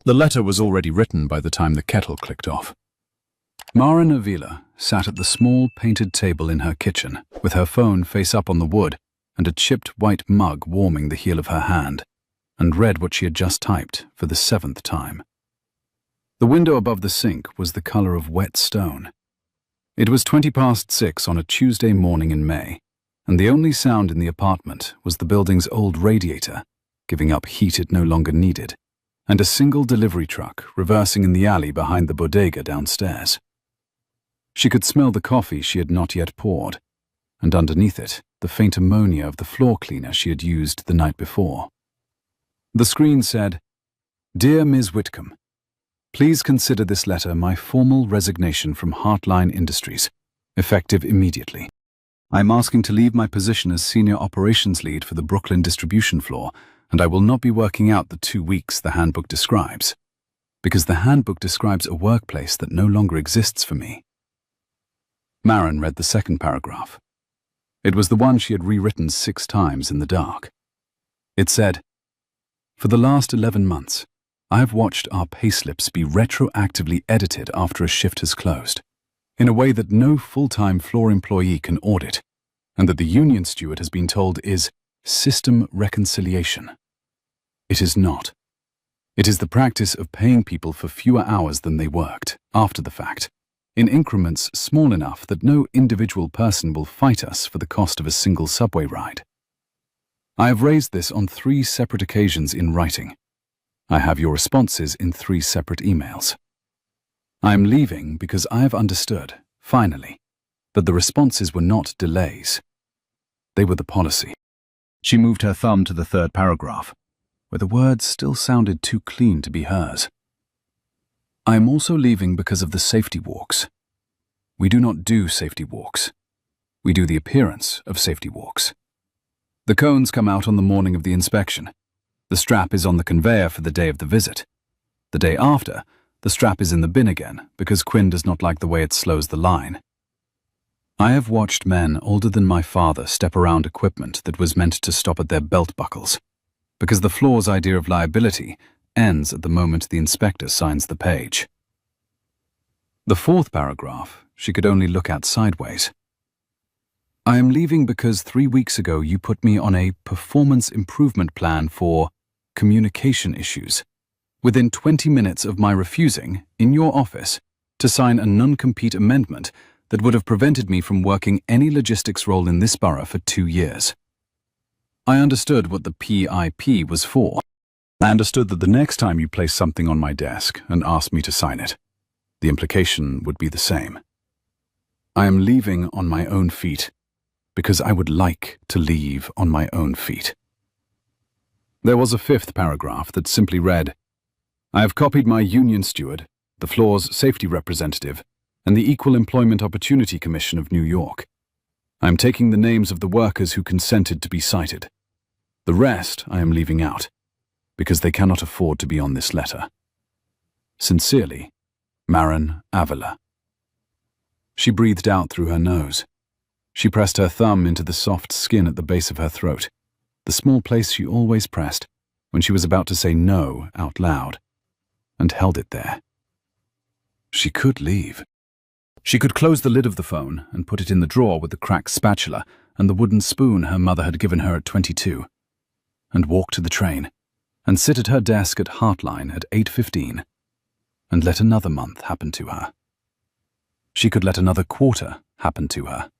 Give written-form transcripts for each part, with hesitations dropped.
The letter was already written by the time the kettle clicked off. Maren Avila sat at the small painted table in her kitchen, with her phone face up on the wood and a chipped white mug warming the heel of her hand, and read what she had just typed for the 7th time. The window above the sink was the color of wet stone. It was 6:20 on a Tuesday morning in May, and the only sound in the apartment was the building's old radiator, giving up heat it no longer needed, and a single delivery truck reversing in the alley behind the bodega downstairs. She could smell the coffee she had not yet poured, and underneath it, the faint ammonia of the floor cleaner she had used the night before. The screen said, "Dear Ms. Whitcomb, please consider this letter my formal resignation from Heartline Industries, effective immediately. I am asking to leave my position as Senior Operations Lead for the Brooklyn distribution floor, and I will not be working out the 2 weeks the handbook describes, because the handbook describes a workplace that no longer exists for me." Maren read the second paragraph. It was the one she had rewritten 6 times in the dark. It said, "For the last 11 months, I have watched our payslips be retroactively edited after a shift has closed, in a way that no full-time floor employee can audit, and that the union steward has been told is system reconciliation. It is not. It is the practice of paying people for fewer hours than they worked, after the fact, in increments small enough that no individual person will fight us for the cost of a single subway ride. I have raised this on 3 separate occasions in writing. I have your responses in 3 separate emails. I am leaving because I have understood, finally, that the responses were not delays. They were the policy." She moved her thumb to the 3rd paragraph, where the words still sounded too clean to be hers. "I am also leaving because of the safety walks. We do not do safety walks. We do the appearance of safety walks. The cones come out on the morning of the inspection. The strap is on the conveyor for the day of the visit. The day after, the strap is in the bin again because Quinn does not like the way it slows the line. I have watched men older than my father step around equipment that was meant to stop at their belt buckles, because the floor's idea of liability ends at the moment the inspector signs the page." The 4th paragraph she could only look at sideways. "I am leaving because 3 weeks ago you put me on a performance improvement plan for communication issues, within 20 minutes of my refusing, in your office, to sign a non-compete amendment that would have prevented me from working any logistics role in this borough for 2 years. I understood what the PIP was for. I understood that the next time you placed something on my desk and asked me to sign it, the implication would be the same. I am leaving on my own feet because I would like to leave on my own feet." There was a 5th paragraph that simply read, "I have copied my union steward, the floor's safety representative, and the Equal Employment Opportunity Commission of New York. I am taking the names of the workers who consented to be cited. The rest I am leaving out, because they cannot afford to be on this letter. Sincerely, Maren Avila." She breathed out through her nose. She pressed her thumb into the soft skin at the base of her throat, the small place she always pressed when she was about to say no out loud, and held it there. She could leave. She could close the lid of the phone and put it in the drawer with the cracked spatula and the wooden spoon her mother had given her at 22, and walk to the train, and sit at her desk at Heartline at 8:15, and let another month happen to her. She could let another quarter happen to her.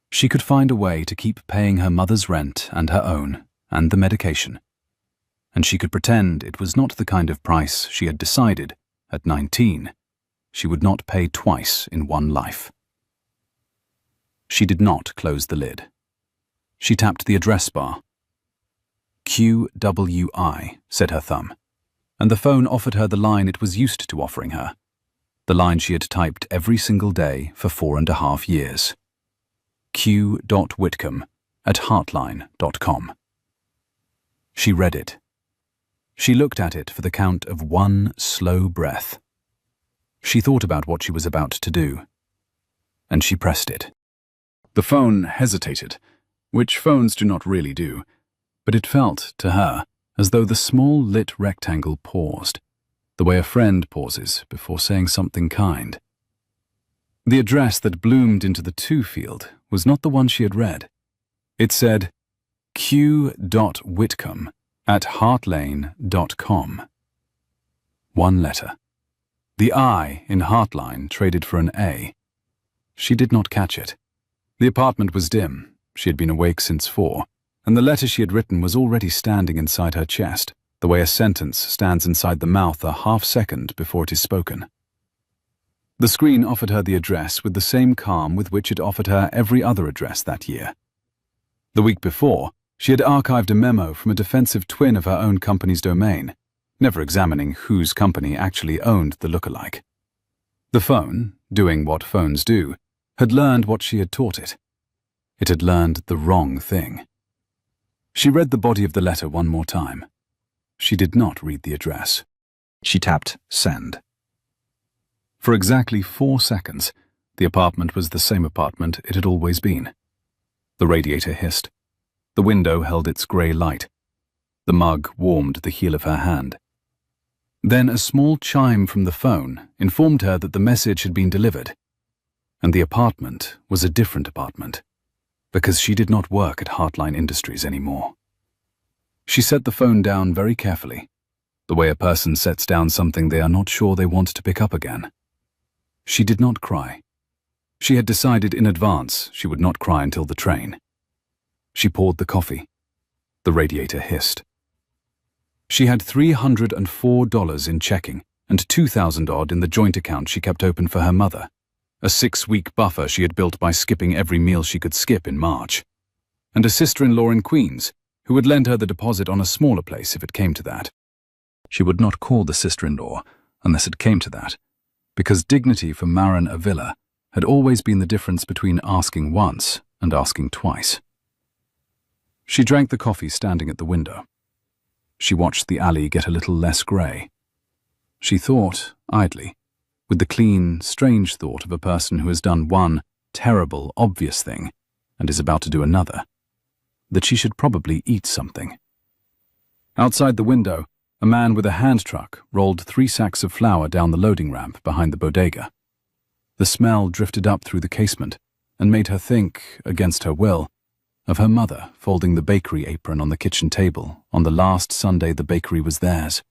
She could find a way to keep paying her mother's rent and her own, and the medication. And she could pretend it was not the kind of price she had decided, at 19, she would not pay twice in one life. She did not close the lid. She tapped the address bar. QWI, said her thumb, and the phone offered her the line it was used to offering her, the line she had typed every single day for 4.5 years. q.whitcomb@heartline.com. She read it. She looked at it for the count of 1 slow breath. She thought about what she was about to do, and she pressed it. The phone hesitated, which phones do not really do, but it felt, to her, as though the small lit rectangle paused, the way a friend pauses before saying something kind. The address that bloomed into the to field was not the one she had read. It said q.whitcomb@heartlane.com. One letter. The I in Heartline traded for an A. She did not catch it. The apartment was dim. She had been awake since 4, and the letter she had written was already standing inside her chest, the way a sentence stands inside the mouth a half-second before it is spoken. The screen offered her the address with the same calm with which it offered her every other address that year. The week before, she had archived a memo from a defensive twin of her own company's domain, never examining whose company actually owned the lookalike. The phone, doing what phones do, had learned what she had taught it. It had learned the wrong thing. She read the body of the letter one more time. She did not read the address. She tapped send. For exactly 4 seconds, the apartment was the same apartment it had always been. The radiator hissed. The window held its grey light. The mug warmed the heel of her hand. Then a small chime from the phone informed her that the message had been delivered. And the apartment was a different apartment, because she did not work at Heartline Industries anymore. She set the phone down very carefully, the way a person sets down something they are not sure they want to pick up again. She did not cry. She had decided in advance she would not cry until the train. She poured the coffee. The radiator hissed. She had $304 in checking and $2,000 odd in the joint account she kept open for her mother, a 6-week buffer she had built by skipping every meal she could skip in March, and a sister-in-law in Queens who would lend her the deposit on a smaller place if it came to that. She would not call the sister-in-law unless it came to that, because dignity for Maren Avila had always been the difference between asking once and asking twice. She drank the coffee standing at the window. She watched the alley get a little less grey. She thought, idly, with the clean, strange thought of a person who has done one terrible, obvious thing and is about to do another, that she should probably eat something. Outside the window, a man with a hand truck rolled 3 sacks of flour down the loading ramp behind the bodega. The smell drifted up through the casement and made her think, against her will, of her mother folding the bakery apron on the kitchen table on the last Sunday the bakery was theirs,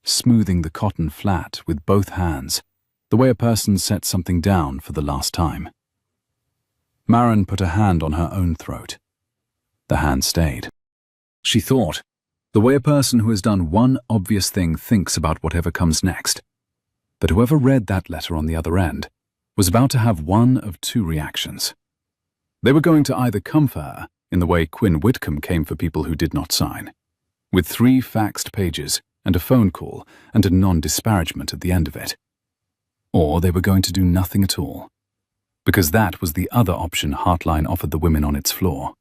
smoothing the cotton flat with both hands, the way a person sets something down for the last time. Maren put a hand on her own throat. The hand stayed. She thought, the way a person who has done one obvious thing thinks about whatever comes next, that whoever read that letter on the other end was about to have one of 2 reactions. They were going to either come for her in the way Quinn Whitcomb came for people who did not sign, with 3 faxed pages and a phone call and a non-disparagement at the end of it. Or they were going to do nothing at all, because that was the other option Heartline offered the women on its floor.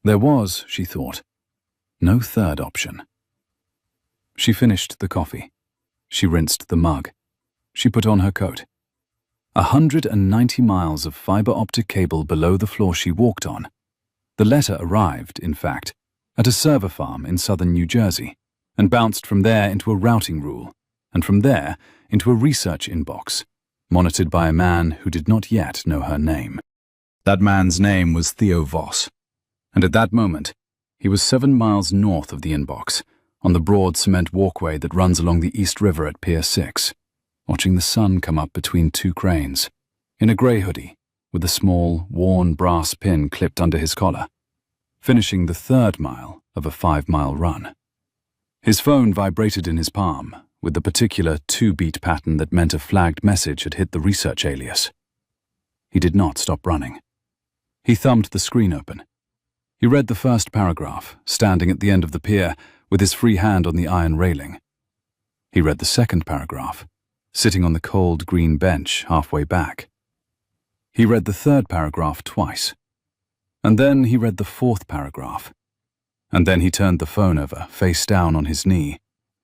There was, she thought, no third option. She finished the coffee. She rinsed the mug. She put on her coat. 190 miles of fiber optic cable below the floor she walked on. The letter arrived, in fact, at a server farm in southern New Jersey, and bounced from there into a routing rule, and from there into a research inbox, monitored by a man who did not yet know her name. That man's name was Theo Voss, and at that moment, he was 7 miles north of the inbox, on the broad cement walkway that runs along the East River at Pier 6, watching the sun come up between 2 cranes, in a grey hoodie, with a small, worn brass pin clipped under his collar, finishing the 3rd mile of a 5-mile run. His phone vibrated in his palm, with the particular 2-beat pattern that meant a flagged message had hit the research alias. He did not stop running. He thumbed the screen open. He read the first paragraph, standing at the end of the pier, with his free hand on the iron railing. He read the second paragraph, sitting on the cold green bench halfway back. He read the 3rd paragraph twice. And then he read the 4th paragraph. And then he turned the phone over, face down on his knee,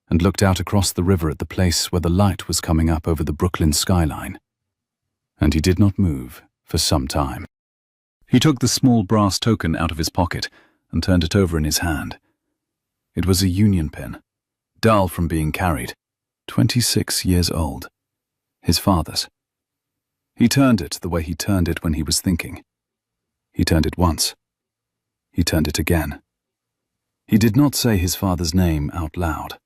and looked out across the river at the place where the light was coming up over the Brooklyn skyline. And he did not move for some time. He took the small brass token out of his pocket and turned it over in his hand. It was a union pin, dull from being carried, 26 years old. His father's. He turned it the way he turned it when he was thinking. He turned it once. He turned it again. He did not say his father's name out loud.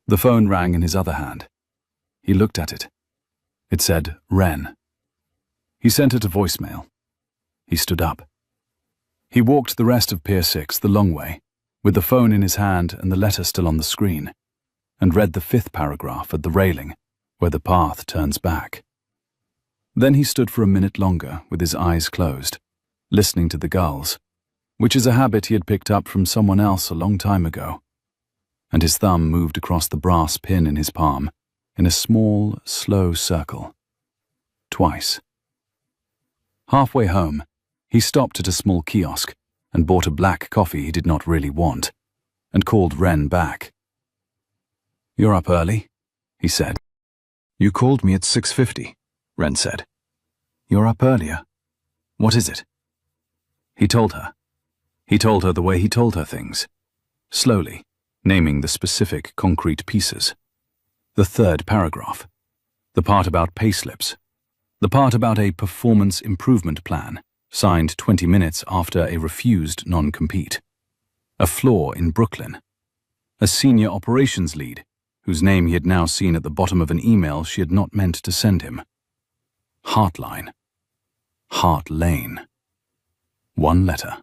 The phone rang in his other hand. He looked at it. It said, Ren. He sent it a voicemail. He stood up. He walked the rest of Pier 6 the long way, with the phone in his hand and the letter still on the screen, and read the 5th paragraph at the railing, where the path turns back. Then he stood for a minute longer with his eyes closed, listening to the gulls, which is a habit he had picked up from someone else a long time ago, and his thumb moved across the brass pin in his palm in a small, slow circle. Twice. Halfway home, he stopped at a small kiosk and bought a black coffee he did not really want, and called Ren back. "You're up early," he said. "You called me at 6:50, Ren said. "You're up earlier. What is it?" He told her. He told her the way he told her things, slowly, naming the specific concrete pieces. The 3rd paragraph, the part about payslips, the part about a performance improvement plan, signed 20 minutes after a refused non-compete, a floor in Brooklyn, a senior operations lead, whose name he had now seen at the bottom of an email she had not meant to send him. Heartline. Heart Lane. One letter.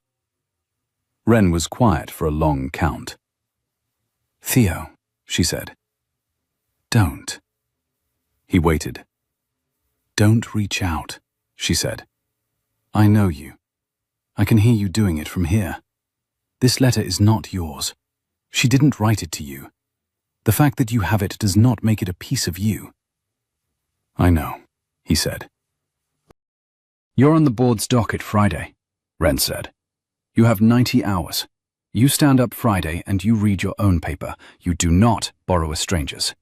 Ren was quiet for a long count. "Theo," she said. "Don't." He waited. "Don't reach out," she said. "I know you. I can hear you doing it from here. This letter is not yours. She didn't write it to you. The fact that you have it does not make it a piece of you." "I know," he said. "You're on the board's docket Friday," Ren said. "You have 90 hours. You stand up Friday and you read your own paper. You do not borrow a stranger's.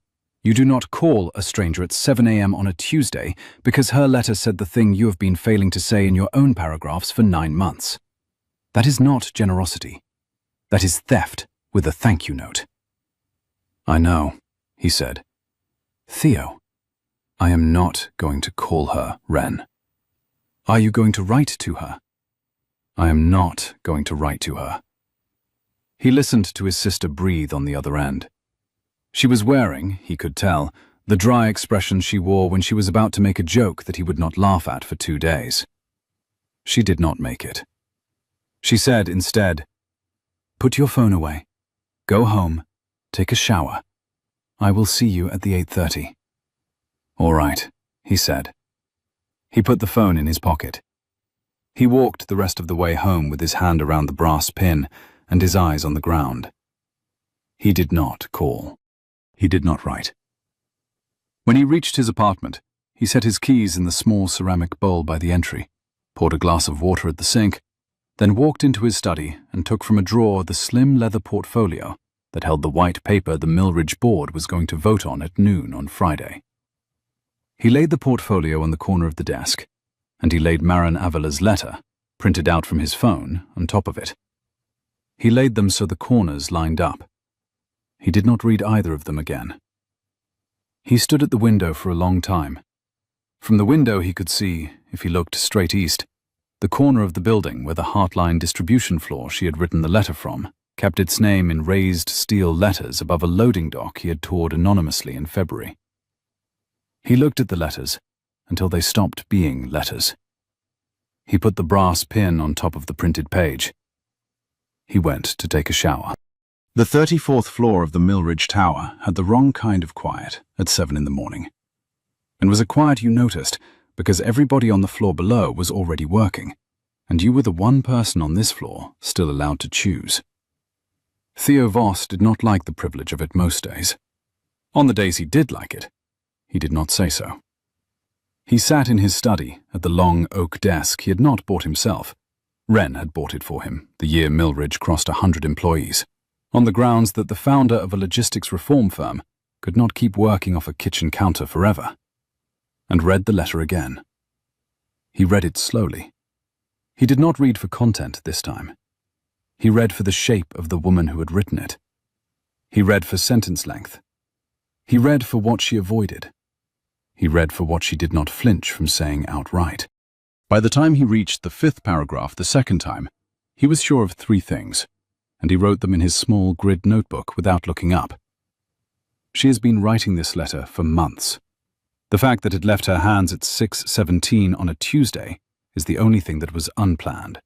You do not call a stranger at 7 a.m. on a Tuesday because her letter said the thing you have been failing to say in your own paragraphs for 9 months. That is not generosity. That is theft with a thank you note." "I know," he said. "Theo, I am not going to call her, Ren." "Are you going to write to her?" "I am not going to write to her." He listened to his sister breathe on the other end. She was wearing, he could tell, the dry expression she wore when she was about to make a joke that he would not laugh at for 2 days. She did not make it. She said instead, "Put your phone away. Go home. Take a shower. I will see you at the 8:30. "All right," he said. He put the phone in his pocket. He walked the rest of the way home with his hand around the brass pin and his eyes on the ground. He did not call. He did not write. When he reached his apartment, he set his keys in the small ceramic bowl by the entry, poured a glass of water at the sink, then walked into his study and took from a drawer the slim leather portfolio that held the white paper the Millridge board was going to vote on at noon on Friday. He laid the portfolio on the corner of the desk, and he laid Marin Avila's letter, printed out from his phone, on top of it. He laid them so the corners lined up. He did not read either of them again. He stood at the window for a long time. From the window he could see, if he looked straight east, the corner of the building where the Heartline distribution floor she had written the letter from kept its name in raised steel letters above a loading dock he had toured anonymously in February. He looked at the letters until they stopped being letters. He put the brass pin on top of the printed page. He went to take a shower. The 34th floor of the Millridge Tower had the wrong kind of quiet at 7 in the morning, and was a quiet you noticed because everybody on the floor below was already working, and you were the one person on this floor still allowed to choose. Theo Voss did not like the privilege of it most days. On the days he did like it, he did not say so. He sat in his study at the long oak desk he had not bought himself. Ren had bought it for him the year Millridge crossed 100 employees, on the grounds that the founder of a logistics reform firm could not keep working off a kitchen counter forever, and read the letter again. He read it slowly. He did not read for content this time. He read for the shape of the woman who had written it. He read for sentence length. He read for what she avoided. He read for what she did not flinch from saying outright. By the time he reached the 5th paragraph the second time, he was sure of 3 things, and he wrote them in his small grid notebook without looking up. She has been writing this letter for months. The fact that it left her hands at 6:17 on a Tuesday is the only thing that was unplanned.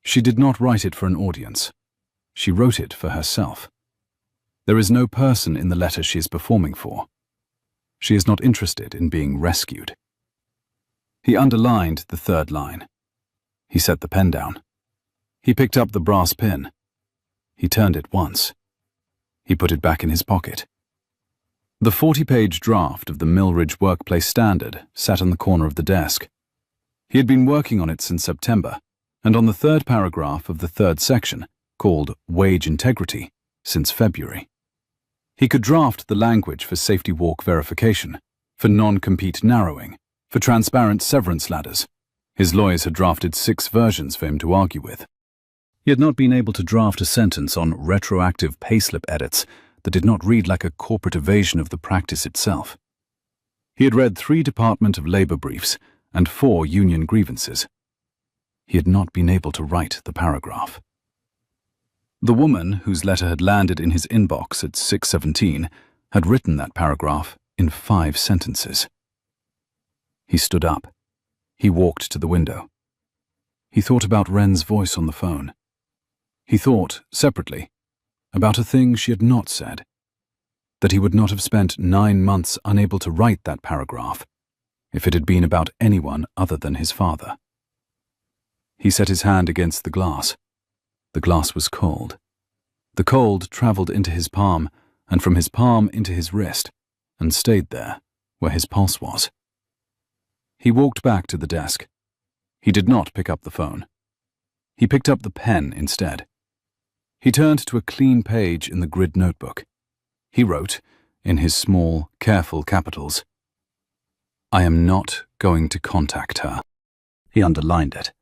She did not write it for an audience. She wrote it for herself. There is no person in the letter she is performing for. She is not interested in being rescued. He underlined the 3rd line. He set the pen down. He picked up the brass pin. He turned it once. He put it back in his pocket. The 40-page draft of the Millridge Workplace Standard sat on the corner of the desk. He had been working on it since September, and on the 3rd paragraph of the 3rd section, called Wage Integrity, since February. He could draft the language for safety walk verification, for non-compete narrowing, for transparent severance ladders. His lawyers had drafted 6 versions for him to argue with. He had not been able to draft a sentence on retroactive payslip edits that did not read like a corporate evasion of the practice itself. He had read 3 Department of Labor briefs and 4 union grievances. He had not been able to write the paragraph. The woman whose letter had landed in his inbox at 6:17 had written that paragraph in 5 sentences. He stood up. He walked to the window. He thought about Wren's voice on the phone. He thought, separately, about a thing she had not said, that he would not have spent 9 months unable to write that paragraph if it had been about anyone other than his father. He set his hand against the glass. The glass was cold. The cold traveled into his palm, and from his palm into his wrist, and stayed there, where his pulse was. He walked back to the desk. He did not pick up the phone. He picked up the pen instead. He turned to a clean page in the grid notebook. He wrote, in his small, careful capitals, "I am not going to contact her." He underlined it.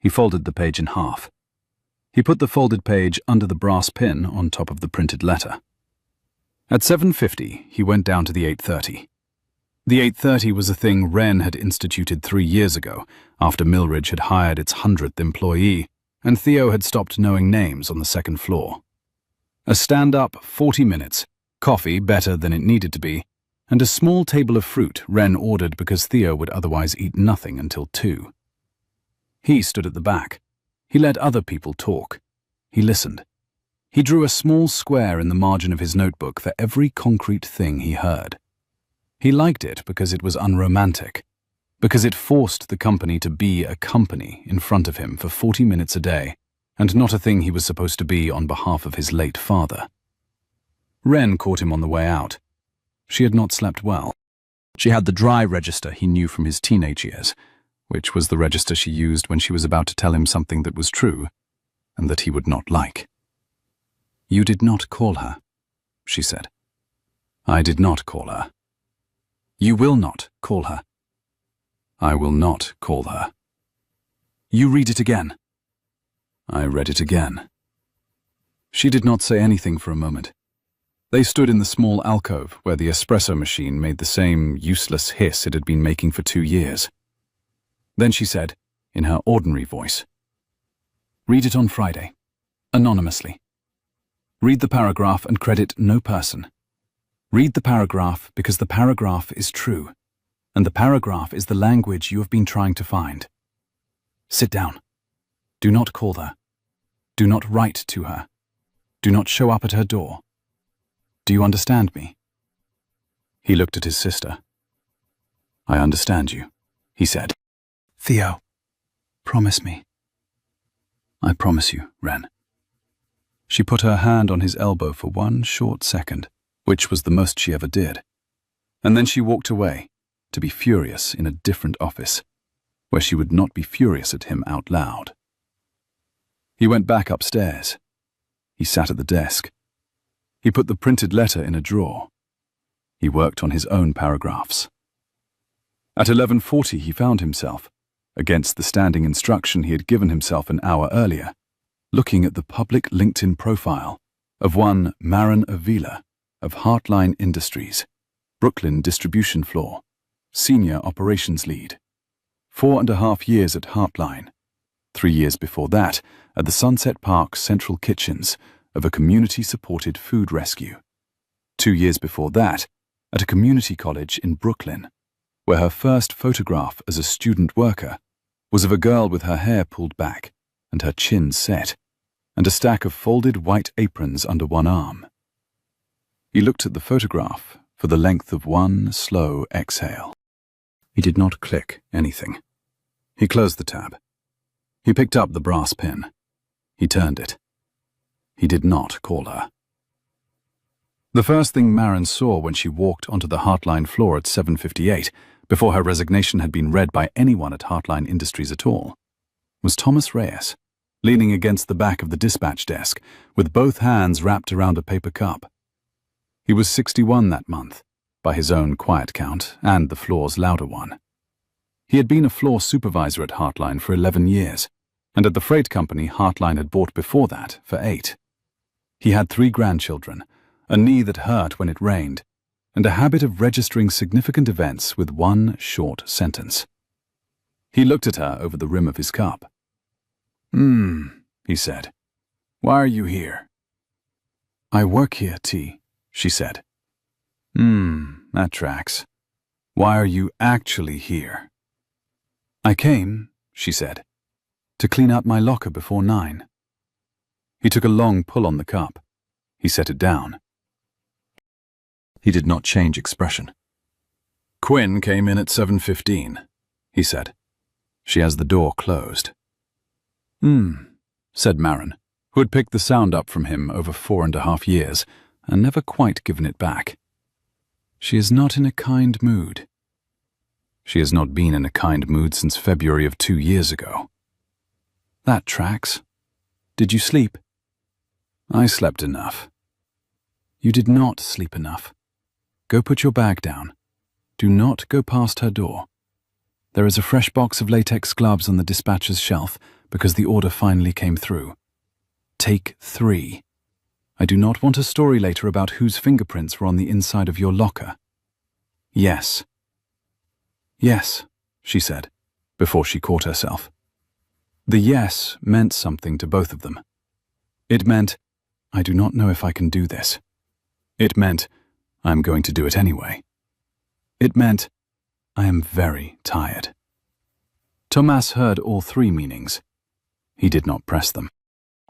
He folded the page in half. He put the folded page under the brass pin on top of the printed letter. At 7:50, he went down to the 8:30. The 8:30 was a thing Wren had instituted 3 years ago, after Millridge had hired its 100th employee, and Theo had stopped knowing names on the 2nd floor. A stand-up 40 minutes, coffee better than it needed to be, and a small table of fruit Wren ordered because Theo would otherwise eat nothing until 2. He stood at the back. He let other people talk. He listened. He drew a small square in the margin of his notebook for every concrete thing he heard. He liked it because it was unromantic, because it forced the company to be a company in front of him for 40 minutes a day, and not a thing he was supposed to be on behalf of his late father. Wren caught him on the way out. She had not slept well. She had the dry register he knew from his teenage years, which was the register she used when she was about to tell him something that was true and that he would not like. "You did not call her," she said. "I did not call her." "You will not call her." "I will not call her." "You read it again." I read it again. She did not say anything for a moment. They stood in the small alcove where the espresso machine made the same useless hiss it had been making for 2 years. Then she said, in her ordinary voice, "Read it on Friday, anonymously. Read the paragraph and credit no person. Read the paragraph because the paragraph is true, and the paragraph is the language you have been trying to find. Sit down. Do not call her. Do not write to her. Do not show up at her door. Do you understand me?" He looked at his sister. "I understand you," he said. "Theo, promise me." "I promise you, Wren." She put her hand on his elbow for 1 short second, which was the most she ever did. And then she walked away, to be furious in a different office, where she would not be furious at him out loud. He went back upstairs. He sat at the desk. He put the printed letter in a drawer. He worked on his own paragraphs. At 11:40 he found himself, against the standing instruction he had given himself an hour earlier, looking at the public LinkedIn profile of one Maren Avila, of Heartline Industries, Brooklyn distribution floor, senior operations lead. 4.5 years at Heartline. 3 years before that, at the Sunset Park Central Kitchens of a community-supported food rescue. 2 years before that, at a community college in Brooklyn, where her first photograph as a student worker was of a girl with her hair pulled back and her chin set, and a stack of folded white aprons under one arm. He looked at the photograph for the length of one slow exhale. He did not click anything. He closed the tab. He picked up the brass pin. He turned it. He did not call her. The first thing Maren saw when she walked onto the Heartline floor at 7:58, before her resignation had been read by anyone at Heartline Industries at all, was Thomas Reyes, leaning against the back of the dispatch desk, with both hands wrapped around a paper cup. He was 61 that month, by his own quiet count and the floor's louder one. He had been a floor supervisor at Heartline for 11 years, and at the freight company Heartline had bought before that for 8. He had 3 grandchildren, a knee that hurt when it rained, and a habit of registering significant events with one short sentence. He looked at her over the rim of his cup. He said. "Why are you here?" "I work here, T," she said. That tracks. Why are you actually here?" "I came," she said, "to clean out my locker before 9. He took a long pull on the cup. He set it down. He did not change expression. "Quinn came in at 7:15, he said. "She has the door closed." Said Maren, who had picked the sound up from him over 4.5 years and never quite given it back. "She is not in a kind mood." "She has not been in a kind mood since February of 2 years ago." "That tracks. Did you sleep?" "I slept enough." "You did not sleep enough. Go put your bag down. Do not go past her door. There is a fresh box of latex gloves on the dispatcher's shelf because the order finally came through. Take 3. I do not want a story later about whose fingerprints were on the inside of your locker." "Yes." "Yes," she said, before she caught herself. The yes meant something to both of them. It meant, "I do not know if I can do this." It meant, "I'm going to do it anyway." It meant, "I am very tired." Thomas heard all 3 meanings. He did not press them.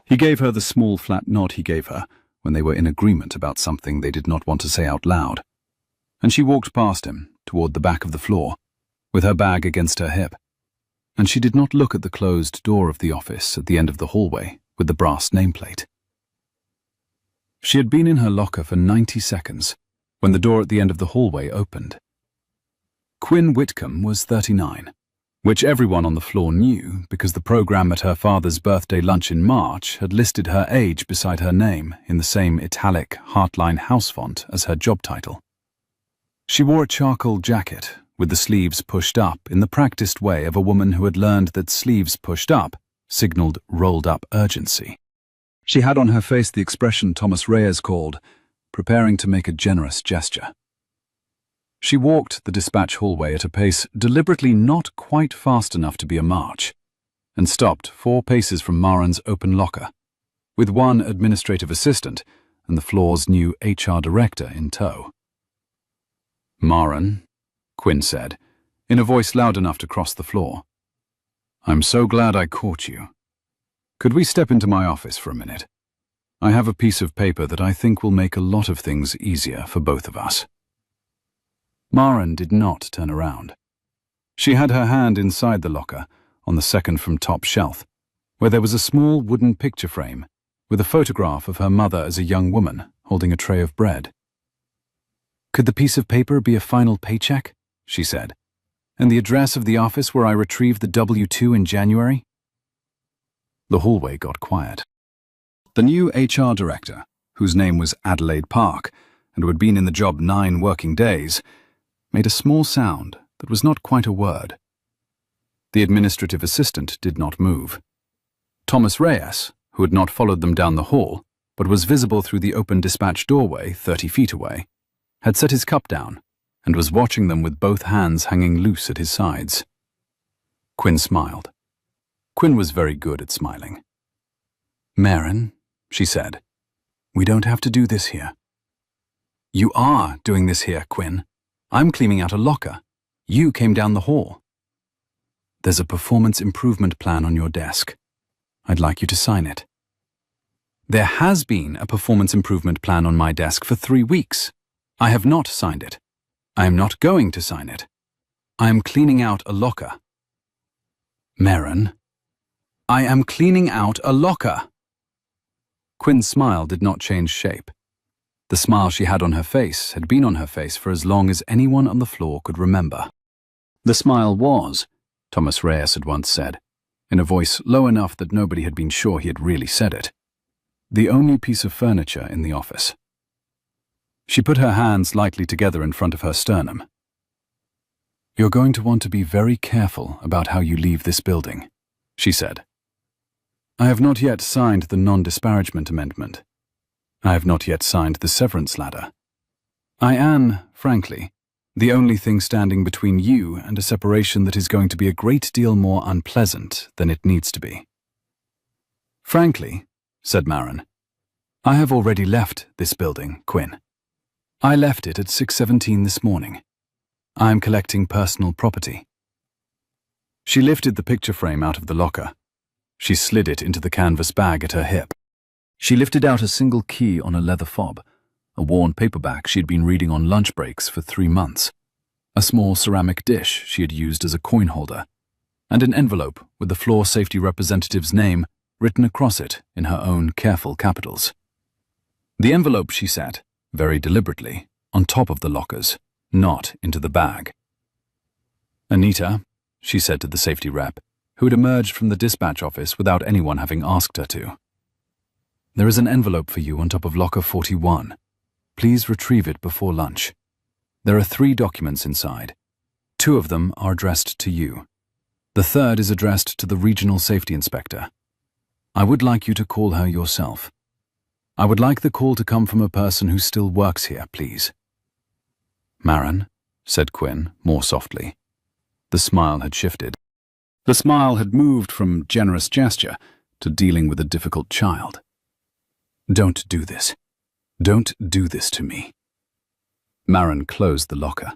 He gave her the small flat nod he gave her when they were in agreement about something they did not want to say out loud, and she walked past him toward the back of the floor, with her bag against her hip, and she did not look at the closed door of the office at the end of the hallway with the brass nameplate. She had been in her locker for 90 seconds when the door at the end of the hallway opened. Quinn Whitcomb was 39, which everyone on the floor knew because the program at her father's birthday lunch in March had listed her age beside her name in the same italic Heartline house font as her job title. She wore a charcoal jacket with the sleeves pushed up in the practiced way of a woman who had learned that sleeves pushed up signaled rolled-up urgency. She had on her face the expression Thomas Reyes called, "preparing to make a generous gesture." She walked the dispatch hallway at a pace deliberately not quite fast enough to be a march, and stopped 4 paces from Maren's open locker, with one administrative assistant and the floor's new HR director in tow. "Maren," Quinn said, in a voice loud enough to cross the floor, "I'm so glad I caught you. Could we step into my office for a minute? I have a piece of paper that I think will make a lot of things easier for both of us." Maren did not turn around. She had her hand inside the locker, on the second from top shelf, where there was a small wooden picture frame with a photograph of her mother as a young woman holding a tray of bread. "Could the piece of paper be a final paycheck?" she said, "and the address of the office where I retrieved the W-2 in January?" The hallway got quiet. The new HR director, whose name was Adelaide Park and who had been in the job 9 working days, made a small sound that was not quite a word. The administrative assistant did not move. Thomas Reyes, who had not followed them down the hall, but was visible through the open dispatch doorway 30 feet away, had set his cup down and was watching them with both hands hanging loose at his sides. Quinn smiled. Quinn was very good at smiling. "Maren," she said, "we don't have to do this here." "You are doing this here, Quinn. I'm cleaning out a locker. You came down the hall." "There's a performance improvement plan on your desk. I'd like you to sign it." "There has been a performance improvement plan on my desk for 3 weeks. I have not signed it. I am not going to sign it. I am cleaning out a locker." "Maren." "I am cleaning out a locker." Quinn's smile did not change shape. The smile she had on her face had been on her face for as long as anyone on the floor could remember. The smile was, Thomas Reyes had once said, in a voice low enough that nobody had been sure he had really said it, the only piece of furniture in the office. She put her hands lightly together in front of her sternum. "You're going to want to be very careful about how you leave this building," she said. "I have not yet signed the non-disparagement amendment. I have not yet signed the severance ladder. I am, frankly, the only thing standing between you and a separation that is going to be a great deal more unpleasant than it needs to be." "Frankly," said Maren, "I have already left this building, Quinn. I left it at 6:17 this morning. I am collecting personal property." She lifted the picture frame out of the locker. She slid it into the canvas bag at her hip. She lifted out a single key on a leather fob, a worn paperback she had been reading on lunch breaks for 3 months, a small ceramic dish she had used as a coin holder, and an envelope with the floor safety representative's name written across it in her own careful capitals. The envelope she set, very deliberately, on top of the lockers, not into the bag. "Anita," she said to the safety rep, who had emerged from the dispatch office without anyone having asked her to. "There is an envelope for you on top of locker 41. Please retrieve it before lunch. There are 3 documents inside. 2 of them are addressed to you. The 3rd is addressed to the regional safety inspector. I would like you to call her yourself. I would like the call to come from a person who still works here, please." "Maren," said Quinn, more softly. The smile had shifted. The smile had moved from generous gesture to dealing with a difficult child. "Don't do this. Don't do this to me." Maren closed the locker.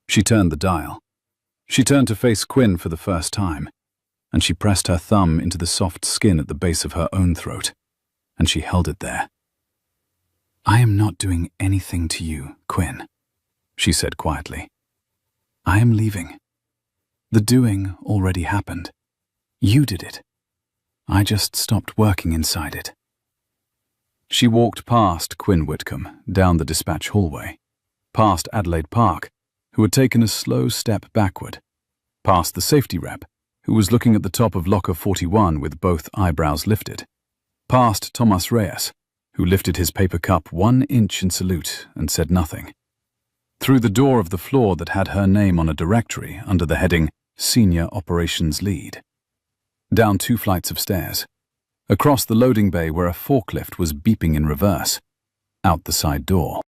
She turned the dial. She turned to face Quinn for the first time, and she pressed her thumb into the soft skin at the base of her own throat, and she held it there. "I am not doing anything to you, Quinn," she said quietly. "I am leaving. The doing already happened. You did it. I just stopped working inside it." She walked past Quinn Whitcomb, down the dispatch hallway, past Adelaide Park, who had taken a slow step backward, past the safety rep, who was looking at the top of locker 41 with both eyebrows lifted, past Thomas Reyes, who lifted his paper cup 1 inch in salute and said nothing, through the door of the floor that had her name on a directory under the heading Senior Operations Lead, down 2 flights of stairs, across the loading bay where a forklift was beeping in reverse, out the side door.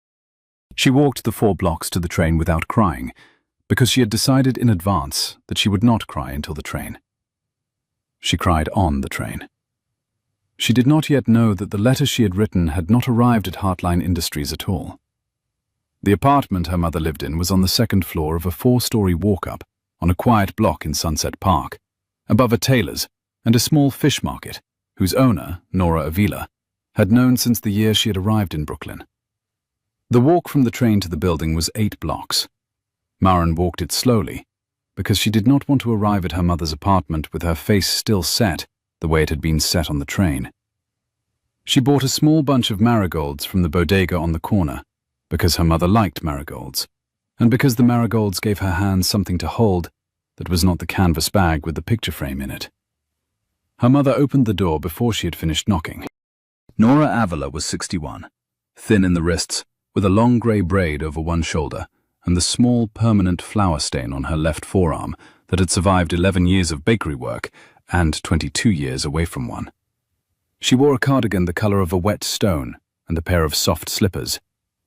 She walked the 4 blocks to the train without crying, because she had decided in advance that she would not cry until the train. She cried on the train. She did not yet know that the letter she had written had not arrived at Heartline Industries at all. The apartment her mother lived in was on the 2nd floor of a 4-story walk-up on a quiet block in Sunset Park, above a tailor's and a small fish market, whose owner, Nora Avila, had known since the year she had arrived in Brooklyn. The walk from the train to the building was 8 blocks. Maren walked it slowly, because she did not want to arrive at her mother's apartment with her face still set the way it had been set on the train. She bought a small bunch of marigolds from the bodega on the corner, because her mother liked marigolds, and because the marigolds gave her hands something to hold that was not the canvas bag with the picture frame in it. Her mother opened the door before she had finished knocking. Nora Avila was 61, thin in the wrists, with a long grey braid over one shoulder and the small permanent flour stain on her left forearm that had survived 11 years of bakery work and 22 years away from one. She wore a cardigan the color of a wet stone and a pair of soft slippers,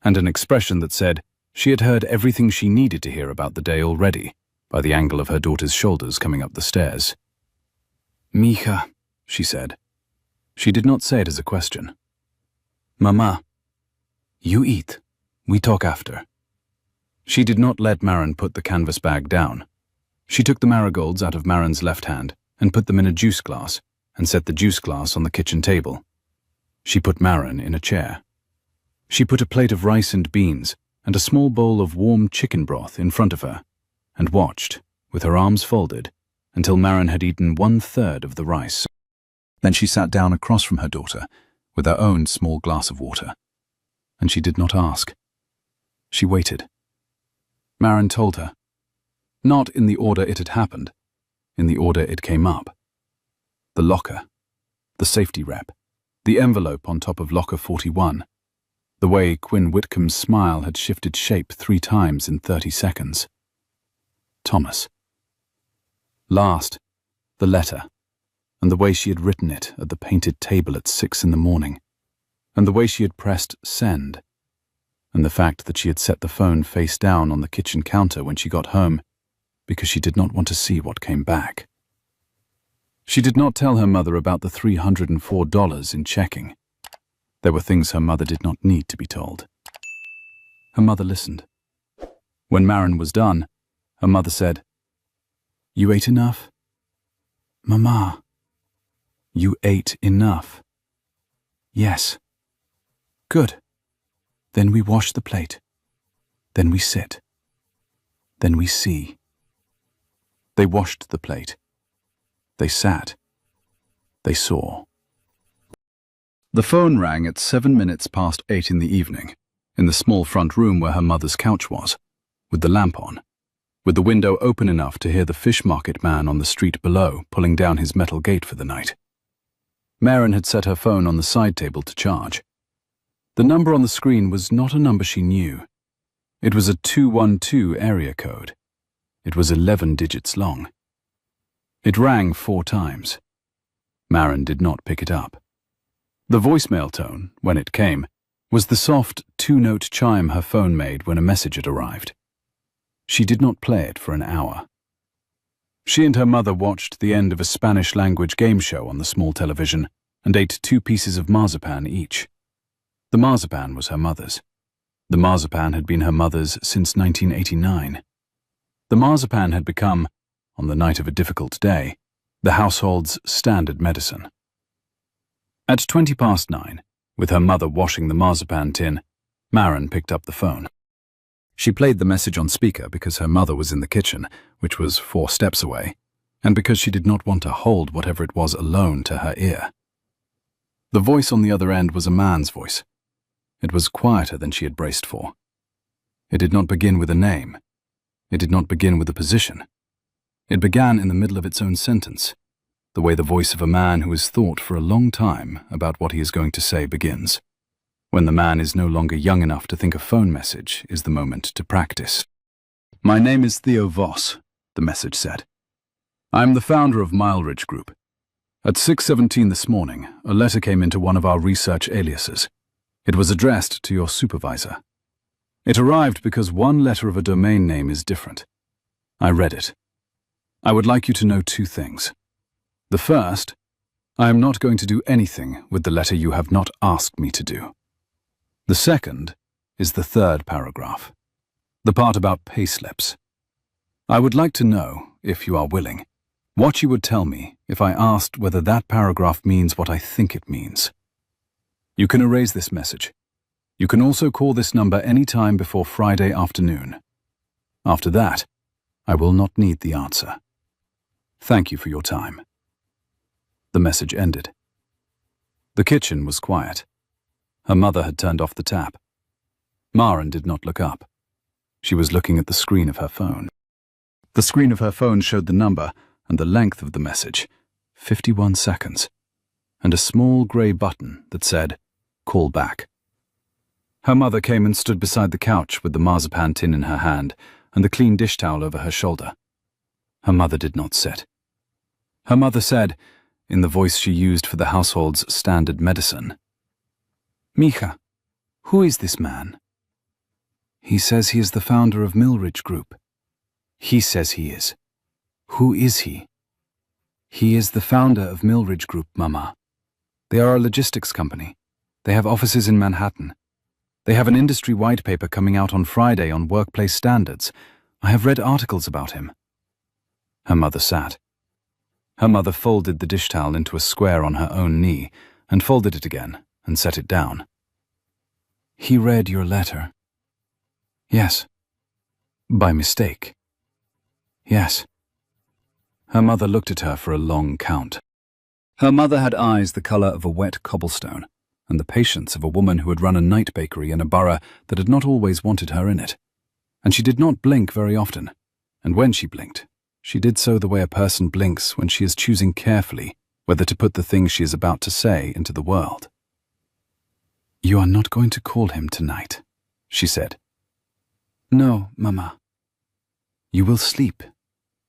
and an expression that said she had heard everything she needed to hear about the day already by the angle of her daughter's shoulders coming up the stairs. "Mija," she said. She did not say it as a question. "Mama, you eat. We talk after." She did not let Maren put the canvas bag down. She took the marigolds out of Maren's left hand and put them in a juice glass and set the juice glass on the kitchen table. She put Maren in a chair. She put a plate of rice and beans and a small bowl of warm chicken broth in front of her and watched, with her arms folded, until Maren had eaten 1/3 of the rice. Then she sat down across from her daughter with her own small glass of water, and she did not ask. She waited. Maren told her, not in the order it had happened, in the order it came up. The locker, the safety rep, the envelope on top of locker 41, the way Quinn Whitcomb's smile had shifted shape 3 times in 30 seconds. Thomas. Last, the letter, and the way she had written it at the painted table at 6 in the morning, and the way she had pressed send, and the fact that she had set the phone face down on the kitchen counter when she got home because she did not want to see what came back. She did not tell her mother about the $304 in checking. There were things her mother did not need to be told. Her mother listened. When Maren was done, her mother said, "You ate enough?" "Mama." "You ate enough?" "Yes." "Good. Then we wash the plate. Then we sit. Then we see." They washed the plate. They sat. They saw. The phone rang at 7 minutes past 8 in the evening, in the small front room where her mother's couch was, with the lamp on, with the window open enough to hear the fish market man on the street below pulling down his metal gate for the night. Maren had set her phone on the side table to charge. The number on the screen was not a number she knew. It was a 212 area code. It was 11 digits long. It rang 4 times. Maren did not pick it up. The voicemail tone, when it came, was the soft 2-note chime her phone made when a message had arrived. She did not play it for an hour. She and her mother watched the end of a Spanish-language game show on the small television and ate 2 pieces of marzipan each. The marzipan was her mother's. The marzipan had been her mother's since 1989. The marzipan had become, on the night of a difficult day, the household's standard medicine. At 20 past 9, with her mother washing the marzipan tin, Maren picked up the phone. She played the message on speaker because her mother was in the kitchen, which was 4 steps away, and because she did not want to hold whatever it was alone to her ear. The voice on the other end was a man's voice. It was quieter than she had braced for. It did not begin with a name. It did not begin with a position. It began in the middle of its own sentence, the way the voice of a man who has thought for a long time about what he is going to say begins. When the man is no longer young enough to think a phone message is the moment to practice. "My name is Theo Voss," the message said. "I am the founder of Mile Ridge Group. At 6:17 this morning, a letter came into one of our research aliases. It was addressed to your supervisor. It arrived because one letter of a domain name is different. I read it. I would like you to know 2 things. The first, I am not going to do anything with the letter you have not asked me to do. The second is the 3rd paragraph, the part about payslips. I would like to know, if you are willing, what you would tell me if I asked whether that paragraph means what I think it means. You can erase this message. You can also call this number any time before Friday afternoon. After that, I will not need the answer. Thank you for your time." The message ended. The kitchen was quiet. Her mother had turned off the tap. Maren did not look up. She was looking at the screen of her phone. The screen of her phone showed the number and the length of the message, 51 seconds, and a small grey button that said, "Call back." Her mother came and stood beside the couch with the marzipan tin in her hand and the clean dish towel over her shoulder. Her mother did not sit. Her mother said, in the voice she used for the household's standard medicine. "Mija, who is this man?" "He says he is the founder of Millridge Group." "He says he is. Who is he?" "He is the founder of Millridge Group, Mama. They are a logistics company. They have offices in Manhattan. They have an industry white paper coming out on Friday on workplace standards. I have read articles about him." Her mother sat. Her mother folded the dish towel into a square on her own knee and folded it again and set it down. "He read your letter." "Yes." "By mistake." "Yes." Her mother looked at her for a long count. Her mother had eyes the color of a wet cobblestone, and the patience of a woman who had run a night bakery in a borough that had not always wanted her in it. And she did not blink very often, and when she blinked, she did so the way a person blinks when she is choosing carefully whether to put the things she is about to say into the world. "You are not going to call him tonight," she said. "No, Mama." "You will sleep.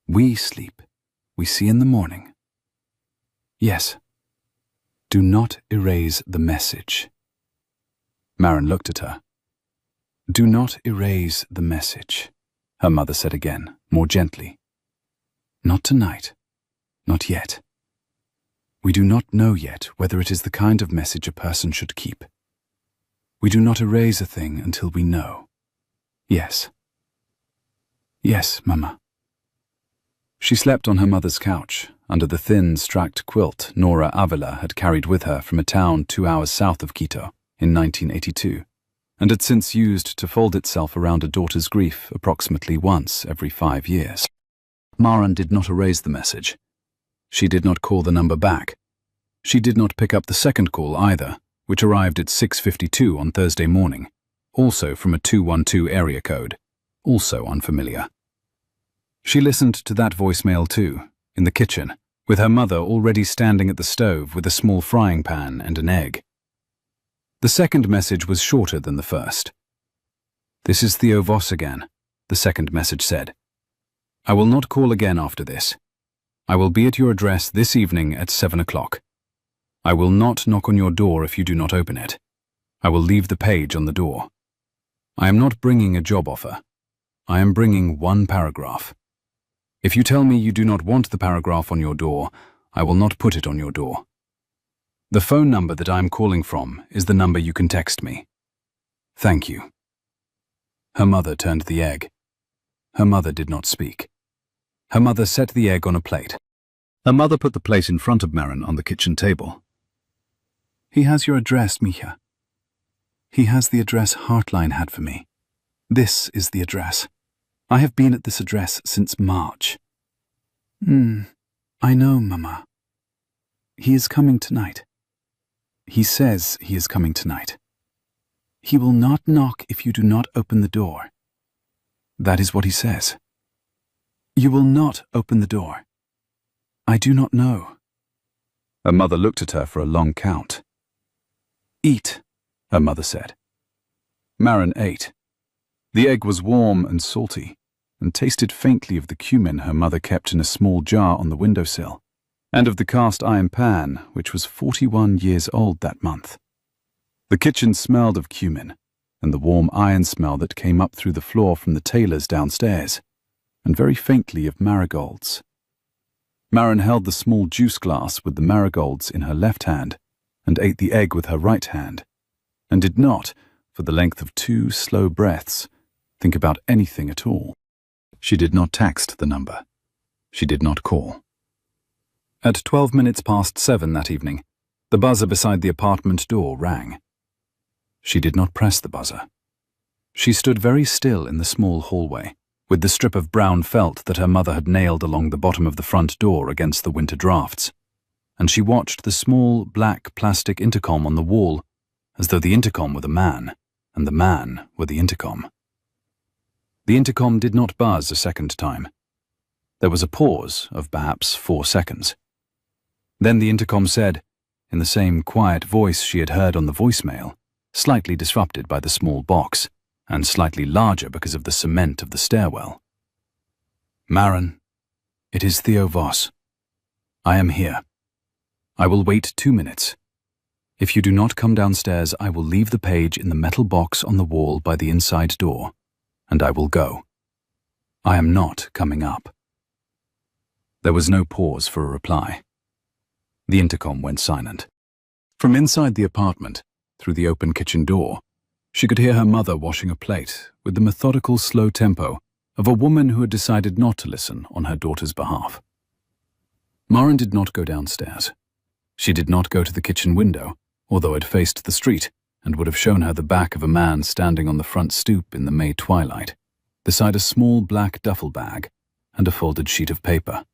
We sleep. We see in the morning." "Yes." "Do not erase the message." Maren looked at her. "Do not erase the message," her mother said again, more gently. "Not tonight. Not yet. We do not know yet whether it is the kind of message a person should keep. We do not erase a thing until we know. Yes. Yes, Mama." She slept on her mother's couch, under the thin, strapped quilt Nora Avila had carried with her from a town 2 hours south of Quito in 1982, and had since used to fold itself around a daughter's grief approximately once every 5 years. Maren did not erase the message. She did not call the number back. She did not pick up the second call either, which arrived at 6:52 on Thursday morning, also from a 212 area code, also unfamiliar. She listened to that voicemail too, in the kitchen, with her mother already standing at the stove with a small frying pan and an egg. The second message was shorter than the first. "This is Theo Voss again," the second message said. "I will not call again after this. I will be at your address this evening at 7 o'clock. I will not knock on your door if you do not open it. I will leave the page on the door. I am not bringing a job offer. I am bringing one paragraph. If you tell me you do not want the paragraph on your door, I will not put it on your door. The phone number that I am calling from is the number you can text me. Thank you." Her mother turned the egg. Her mother did not speak. Her mother set the egg on a plate. Her mother put the plate in front of Maren on the kitchen table. "He has your address, Mija. He has the address Heartline had for me. This is the address. I have been at this address since March." I know, Mama. He is coming tonight. He says he is coming tonight. He will not knock if you do not open the door. That is what he says. You will not open the door. I do not know." Her mother looked at her for a long count. "Eat," her mother said. Maren ate. The egg was warm and salty, and tasted faintly of the cumin her mother kept in a small jar on the windowsill, and of the cast iron pan, which was 41 years old that month. The kitchen smelled of cumin, and the warm iron smell that came up through the floor from the tailor's downstairs, and very faintly of marigolds. Maren held the small juice glass with the marigolds in her left hand, and ate the egg with her right hand, and did not, for the length of 2 slow breaths, think about anything at all. She did not text the number. She did not call. At 12 minutes past 7 that evening, the buzzer beside the apartment door rang. She did not press the buzzer. She stood very still in the small hallway, with the strip of brown felt that her mother had nailed along the bottom of the front door against the winter drafts, and she watched the small black plastic intercom on the wall, as though the intercom were the man, and the man were the intercom. The intercom did not buzz a second time. There was a pause of perhaps 4 seconds. Then the intercom said, in the same quiet voice she had heard on the voicemail, slightly disrupted by the small box, and slightly larger because of the cement of the stairwell. "Maren, it is Theo Voss. I am here. I will wait 2 minutes. If you do not come downstairs, I will leave the page in the metal box on the wall by the inside door, and I will go. I am not coming up." There was no pause for a reply. The intercom went silent. From inside the apartment, through the open kitchen door, she could hear her mother washing a plate with the methodical, slow tempo of a woman who had decided not to listen on her daughter's behalf. Maren did not go downstairs. She did not go to the kitchen window, although it faced the street and would have shown her the back of a man standing on the front stoop in the May twilight, beside a small black duffel bag and a folded sheet of paper.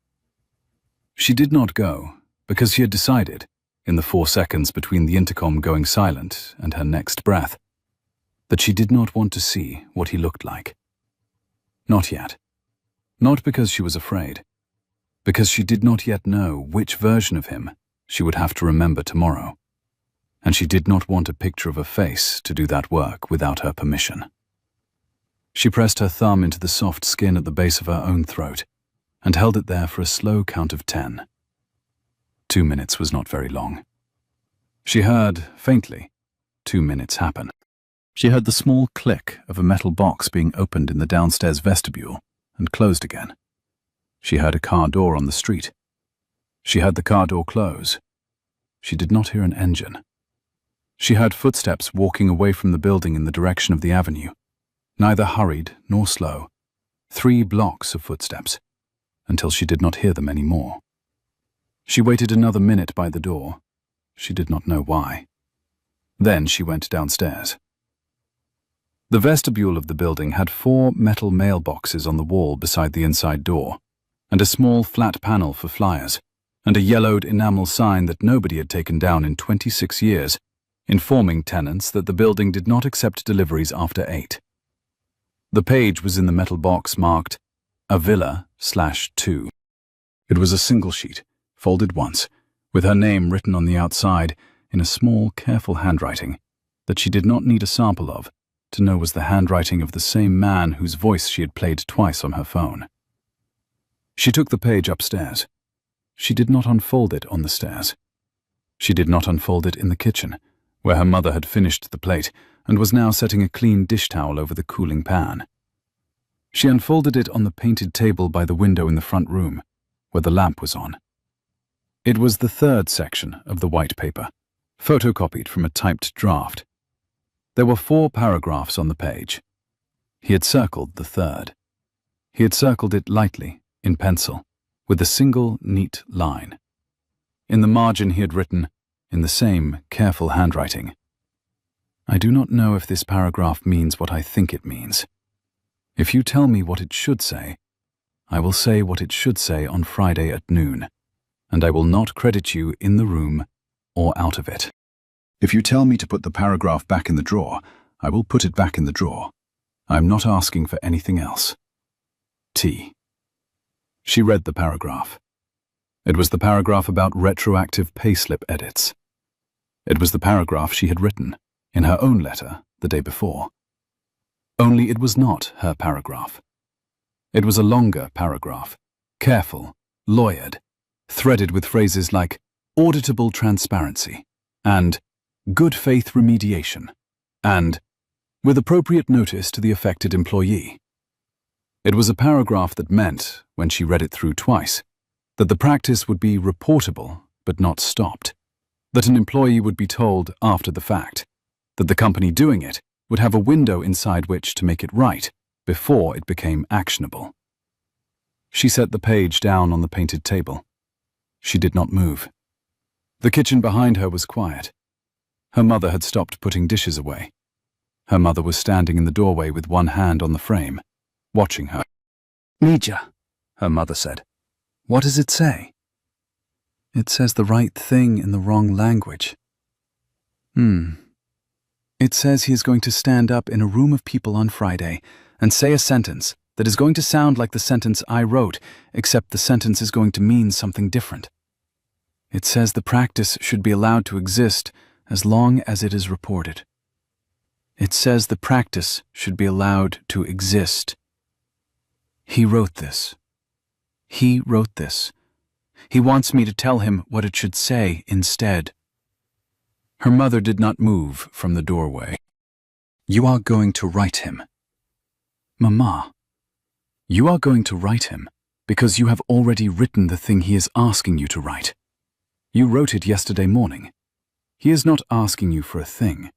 She did not go because she had decided, in the 4 seconds between the intercom going silent and her next breath, that she did not want to see what he looked like. Not yet. Not because she was afraid. Because she did not yet know which version of him she would have to remember tomorrow. And she did not want a picture of a face to do that work without her permission. She pressed her thumb into the soft skin at the base of her own throat and held it there for a slow count of 10. 2 minutes was not very long. She heard, faintly, 2 minutes happen. She heard the small click of a metal box being opened in the downstairs vestibule and closed again. She heard a car door on the street. She heard the car door close. She did not hear an engine. She heard footsteps walking away from the building in the direction of the avenue, neither hurried nor slow. 3 blocks of footsteps, until she did not hear them any more. She waited another minute by the door. She did not know why. Then she went downstairs. The vestibule of the building had 4 metal mailboxes on the wall beside the inside door, and a small flat panel for flyers, and a yellowed enamel sign that nobody had taken down in 26 years, informing tenants that the building did not accept deliveries after 8. The page was in the metal box marked "A Villa/2. It was a single sheet, folded once, with her name written on the outside in a small, careful handwriting that she did not need a sample of to know was the handwriting of the same man whose voice she had played twice on her phone. She took the page upstairs. She did not unfold it on the stairs. She did not unfold it in the kitchen, where her mother had finished the plate and was now setting a clean dish towel over the cooling pan. She unfolded it on the painted table by the window in the front room, where the lamp was on. It was the 3rd section of the white paper, photocopied from a typed draft. There were 4 paragraphs on the page. He had circled the 3rd. He had circled it lightly, in pencil, with a single neat line. In the margin he had written, in the same careful handwriting, "I do not know if this paragraph means what I think it means. If you tell me what it should say, I will say what it should say on Friday at noon, and I will not credit you in the room or out of it. If you tell me to put the paragraph back in the drawer, I will put it back in the drawer. I am not asking for anything else. T." She read the paragraph. It was the paragraph about retroactive payslip edits. It was the paragraph she had written, in her own letter, the day before. Only it was not her paragraph. It was a longer paragraph, careful, lawyered, threaded with phrases like auditable transparency and good faith remediation and with appropriate notice to the affected employee. It was a paragraph that meant, when she read it through twice, that the practice would be reportable but not stopped, that an employee would be told after the fact, that the company doing it would have a window inside which to make it right before it became actionable. She set the page down on the painted table. She did not move. The kitchen behind her was quiet. Her mother had stopped putting dishes away. Her mother was standing in the doorway with one hand on the frame, watching her. "Mija," her mother said. "What does it say?" "It says the right thing in the wrong language." It says he is going to stand up in a room of people on Friday and say a sentence that is going to sound like the sentence I wrote, except the sentence is going to mean something different. It says the practice should be allowed to exist as long as it is reported. It says the practice should be allowed to exist. He wrote this. He wrote this. He wants me to tell him what it should say instead." Her mother did not move from the doorway. "You are going to write him." "Mama, you are going to write him because you have already written the thing he is asking you to write. You wrote it yesterday morning. He is not asking you for a thing.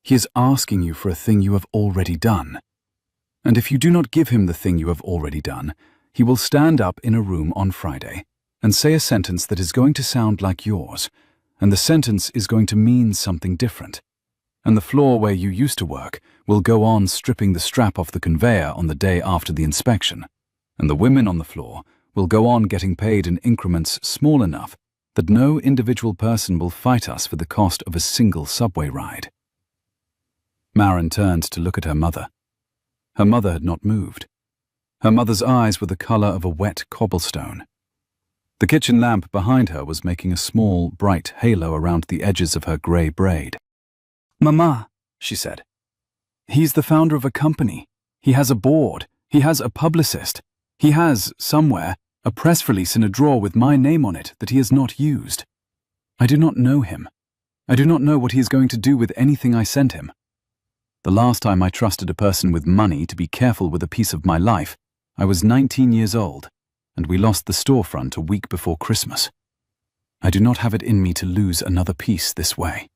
He is asking you for a thing you have already done. And if you do not give him the thing you have already done, he will stand up in a room on Friday and say a sentence that is going to sound like yours, and the sentence is going to mean something different. And the floor where you used to work will go on stripping the strap off the conveyor on the day after the inspection, and the women on the floor will go on getting paid in increments small enough that no individual person will fight us for the cost of a single subway ride." Maren turned to look at her mother. Her mother had not moved. Her mother's eyes were the color of a wet cobblestone. The kitchen lamp behind her was making a small, bright halo around the edges of her grey braid. "Mama," she said, "he's the founder of a company. He has a board. He has a publicist. He has, somewhere, a press release in a drawer with my name on it that he has not used. I do not know him. I do not know what he is going to do with anything I send him. The last time I trusted a person with money to be careful with a piece of my life, I was 19 years old, and we lost the storefront a week before Christmas. I do not have it in me to lose another piece this way."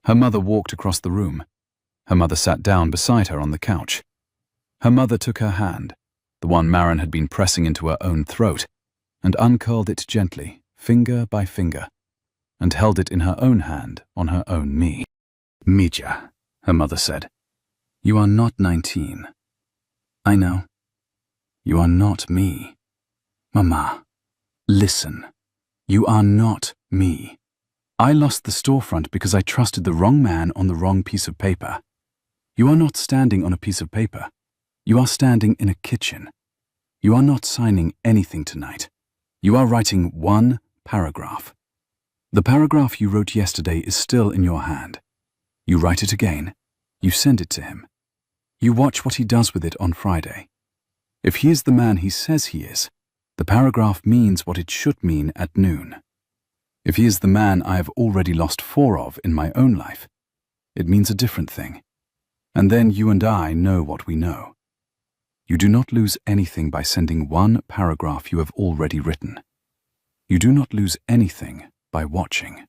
Her mother walked across the room. Her mother sat down beside her on the couch. Her mother took her hand, the one Maren had been pressing into her own throat, and uncurled it gently, finger by finger, and held it in her own hand on her own knee. "Mija," her mother said, "you are not 19. I know. You are not me. Mama, listen. You are not me. I lost the storefront because I trusted the wrong man on the wrong piece of paper. You are not standing on a piece of paper. You are standing in a kitchen. You are not signing anything tonight. You are writing one paragraph. The paragraph you wrote yesterday is still in your hand. You write it again. You send it to him. You watch what he does with it on Friday. If he is the man he says he is, the paragraph means what it should mean at noon. If he is the man I have already lost 4 of in my own life, it means a different thing. And then you and I know what we know. You do not lose anything by sending one paragraph you have already written. You do not lose anything by watching."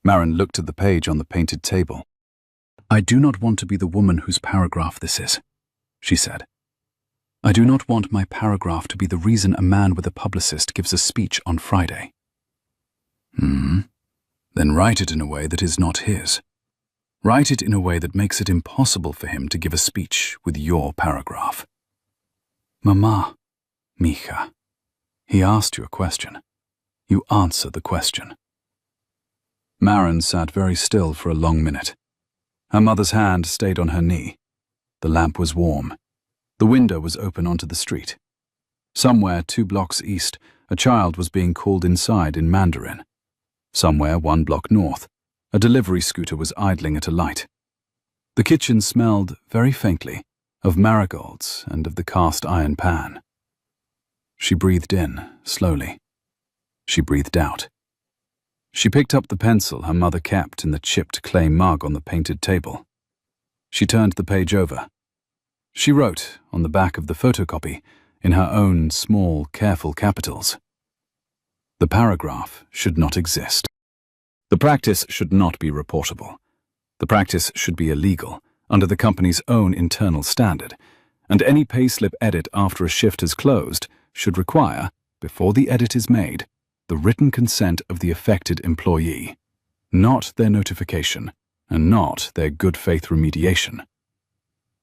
Maren looked at the page on the painted table. "I do not want to be the woman whose paragraph this is," she said. "I do not want my paragraph to be the reason a man with a publicist gives a speech on Friday." Then write it in a way that is not his. Write it in a way that makes it impossible for him to give a speech with your paragraph." "Mama," Mija, he asked you a question. You answer the question." Maren sat very still for a long minute. Her mother's hand stayed on her knee. The lamp was warm. The window was open onto the street. Somewhere 2 blocks east, a child was being called inside in Mandarin. Somewhere 1 block north, a delivery scooter was idling at a light. The kitchen smelled, very faintly, of marigolds and of the cast iron pan. She breathed in, slowly. She breathed out. She picked up the pencil her mother kept in the chipped clay mug on the painted table. She turned the page over. She wrote, on the back of the photocopy, in her own small, careful capitals, "The paragraph should not exist. The practice should not be reportable. The practice should be illegal, under the company's own internal standard, and any payslip edit after a shift has closed should require, before the edit is made, the written consent of the affected employee, not their notification, and not their good faith remediation.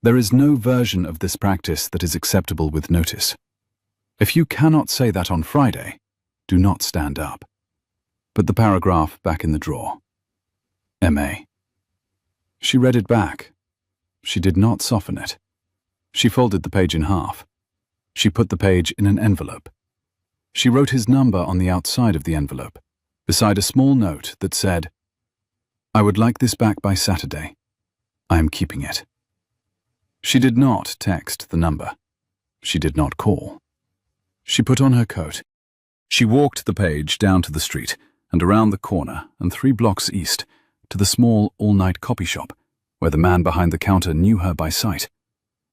There is no version of this practice that is acceptable with notice. If you cannot say that on Friday, do not stand up. Put the paragraph back in the drawer. M.A." She read it back. She did not soften it. She folded the page in half. She put the page in an envelope. She wrote his number on the outside of the envelope, beside a small note that said, "I would like this back by Saturday. I am keeping it." She did not text the number. She did not call. She put on her coat. She walked the page down to the street and around the corner and 3 blocks east to the small all-night copy shop, where the man behind the counter knew her by sight,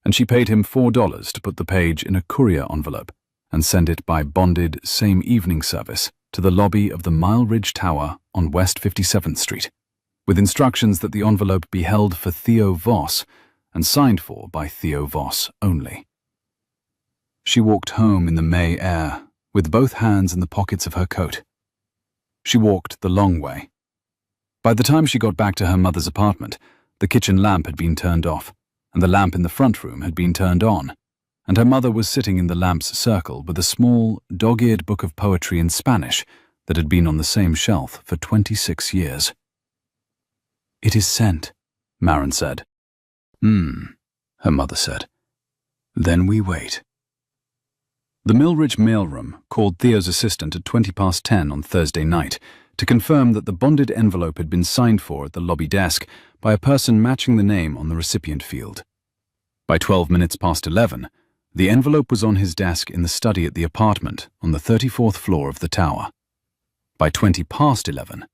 and she paid him $4 to put the page in a courier envelope and send it by bonded same evening service to the lobby of the Mile Ridge Tower on West 57th Street, with instructions that the envelope be held for Theo Voss and signed for by Theo Voss only. She walked home in the May air, with both hands in the pockets of her coat. She walked the long way. By the time she got back to her mother's apartment, the kitchen lamp had been turned off, and the lamp in the front room had been turned on, and her mother was sitting in the lamp's circle with a small, dog-eared book of poetry in Spanish that had been on the same shelf for 26 years. "It is sent," Maren said. Her mother said. "Then we wait." The Millridge mailroom called Theo's assistant at 10:20 on Thursday night to confirm that the bonded envelope had been signed for at the lobby desk by a person matching the name on the recipient field. By 11:12, the envelope was on his desk in the study at the apartment on the 34th floor of the tower. By 11:20,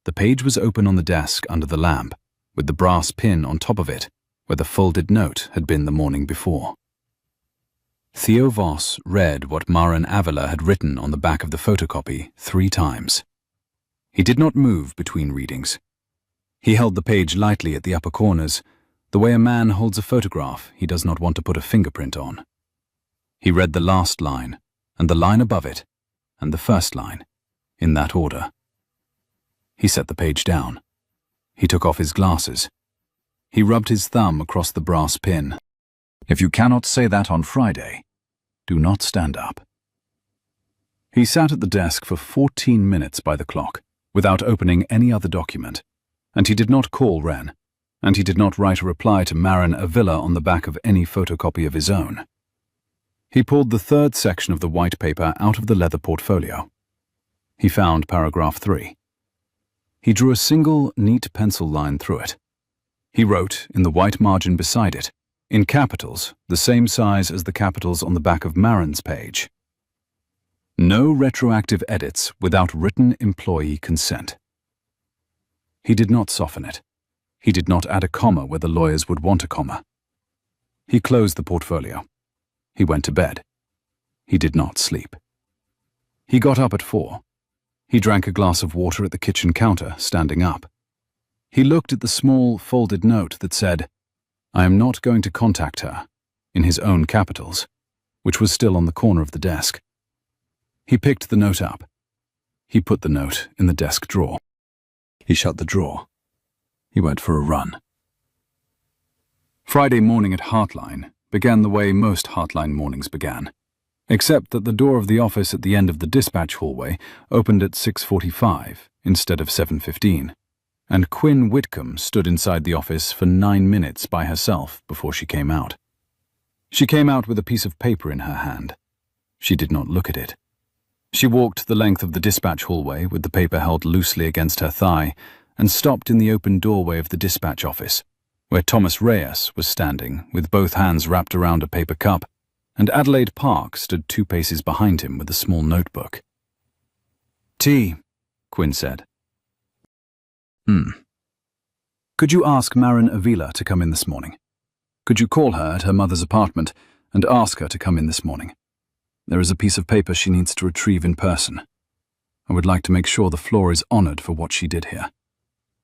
the page was open on the desk under the lamp, with the brass pin on top of it, where the folded note had been the morning before. Theo Voss read what Maren Avila had written on the back of the photocopy 3 times. He did not move between readings. He held the page lightly at the upper corners, the way a man holds a photograph he does not want to put a fingerprint on. He read the last line, and the line above it, and the first line, in that order. He set the page down. He took off his glasses. He rubbed his thumb across the brass pin. "If you cannot say that on Friday, do not stand up." He sat at the desk for 14 minutes by the clock, without opening any other document, and he did not call Wren, and he did not write a reply to Maren Avila on the back of any photocopy of his own. He pulled the 3rd section of the white paper out of the leather portfolio. He found paragraph 3. He drew a single, neat pencil line through it. He wrote, in the white margin beside it, in capitals, the same size as the capitals on the back of Maren's page, "No retroactive edits without written employee consent." He did not soften it. He did not add a comma where the lawyers would want a comma. He closed the portfolio. He went to bed. He did not sleep. He got up at 4. He drank a glass of water at the kitchen counter, standing up. He looked at the small, folded note that said, "I am not going to contact her," in his own capitals, which was still on the corner of the desk. He picked the note up. He put the note in the desk drawer. He shut the drawer. He went for a run. Friday morning at Heartline began the way most Heartline mornings began, except that the door of the office at the end of the dispatch hallway opened at 6:45 instead of 7:15. And Quinn Whitcomb stood inside the office for 9 minutes by herself before she came out. She came out with a piece of paper in her hand. She did not look at it. She walked the length of the dispatch hallway with the paper held loosely against her thigh and stopped in the open doorway of the dispatch office, where Thomas Reyes was standing with both hands wrapped around a paper cup, and Adelaide Park stood 2 paces behind him with a small notebook. "Tea," Quinn said. "Could you ask Maren Avila to come in this morning? Could you call her at her mother's apartment and ask her to come in this morning? There is a piece of paper she needs to retrieve in person. I would like to make sure the floor is honored for what she did here.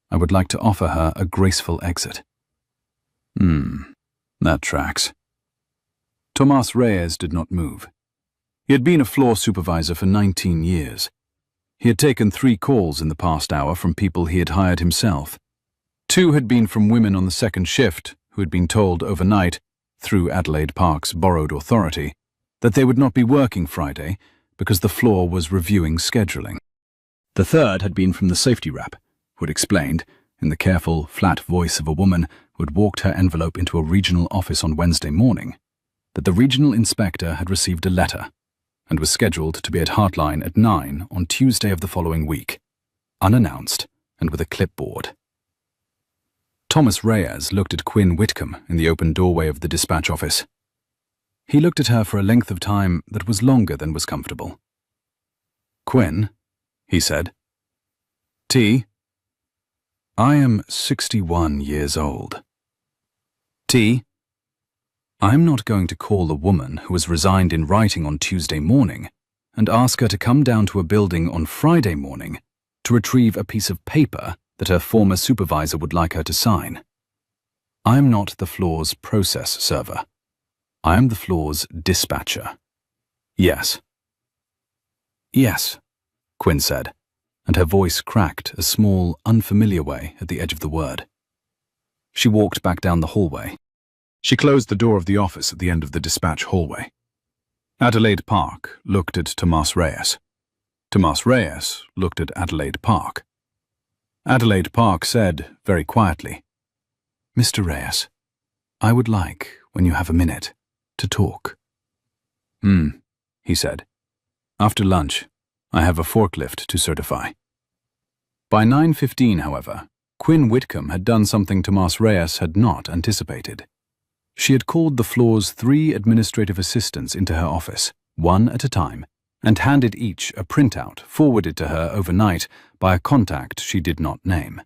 I would like to offer her a graceful exit." That tracks. Tomas Reyes did not move. He had been a floor supervisor for 19 years. He had taken 3 calls in the past hour from people he had hired himself. 2 had been from women on the second shift who had been told overnight, through Adelaide Park's borrowed authority, that they would not be working Friday because the floor was reviewing scheduling. The 3rd had been from the safety rep, who had explained, in the careful, flat voice of a woman who had walked her envelope into a regional office on Wednesday morning, that the regional inspector had received a letter and was scheduled to be at Heartline at 9 on Tuesday of the following week, unannounced and with a clipboard. Thomas Reyes looked at Quinn Whitcomb in the open doorway of the dispatch office. He looked at her for a length of time that was longer than was comfortable. Quinn, he said. T. I am 61 years old. T. I'm not going to call a woman who has resigned in writing on Tuesday morning and ask her to come down to a building on Friday morning to retrieve a piece of paper that her former supervisor would like her to sign. I'm not the floor's process server. I am the floor's dispatcher. Yes. Yes, Quinn said, and her voice cracked a small, unfamiliar way at the edge of the word. She walked back down the hallway. She closed the door of the office at the end of the dispatch hallway. Adelaide Park looked at Tomas Reyes. Tomas Reyes looked at Adelaide Park. Adelaide Park said, very quietly, Mr. Reyes, I would like, when you have a minute, to talk. He said. After lunch, I have a forklift to certify. By 9:15, however, Quinn Whitcomb had done something Tomas Reyes had not anticipated. She had called the floor's 3 administrative assistants into her office, one at a time, and handed each a printout forwarded to her overnight by a contact she did not name.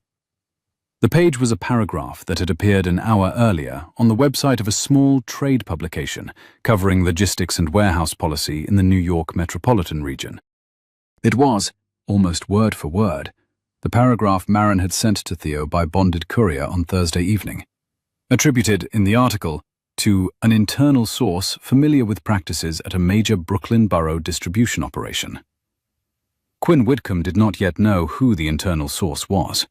The page was a paragraph that had appeared an hour earlier on the website of a small trade publication covering logistics and warehouse policy in the New York metropolitan region. It was, almost word for word, the paragraph Marin had sent to Theo by bonded courier on Thursday evening, attributed in the article to an internal source familiar with practices at a major Brooklyn borough distribution operation. Quinn Whitcomb did not yet know who the internal source was.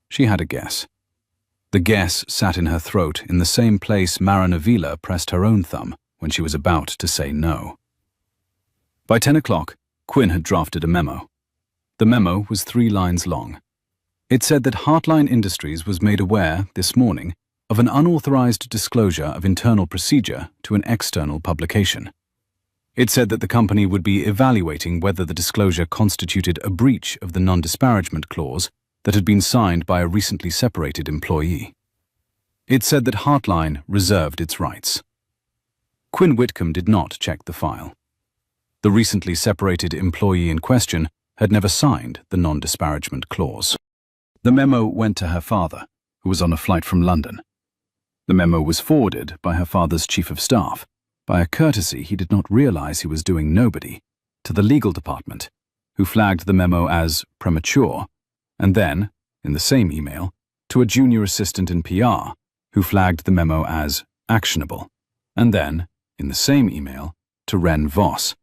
She had a guess. The guess sat in her throat in the same place Marin Avila pressed her own thumb when she was about to say no. By 10 o'clock, Quinn had drafted a memo. The memo was 3 lines long. It said that Heartline Industries was made aware, this morning, of an unauthorized disclosure of internal procedure to an external publication. It said that the company would be evaluating whether the disclosure constituted a breach of the non-disparagement clause that had been signed by a recently separated employee. It said that Heartline reserved its rights. Quinn Whitcomb did not check the file. The recently separated employee in question had never signed the non-disparagement clause. The memo went to her father, who was on a flight from London. The memo was forwarded by her father's chief of staff, by a courtesy he did not realize he was doing nobody, to the legal department, who flagged the memo as premature, and then, in the same email, to a junior assistant in PR, who flagged the memo as actionable, and then, in the same email, to Ren Voss,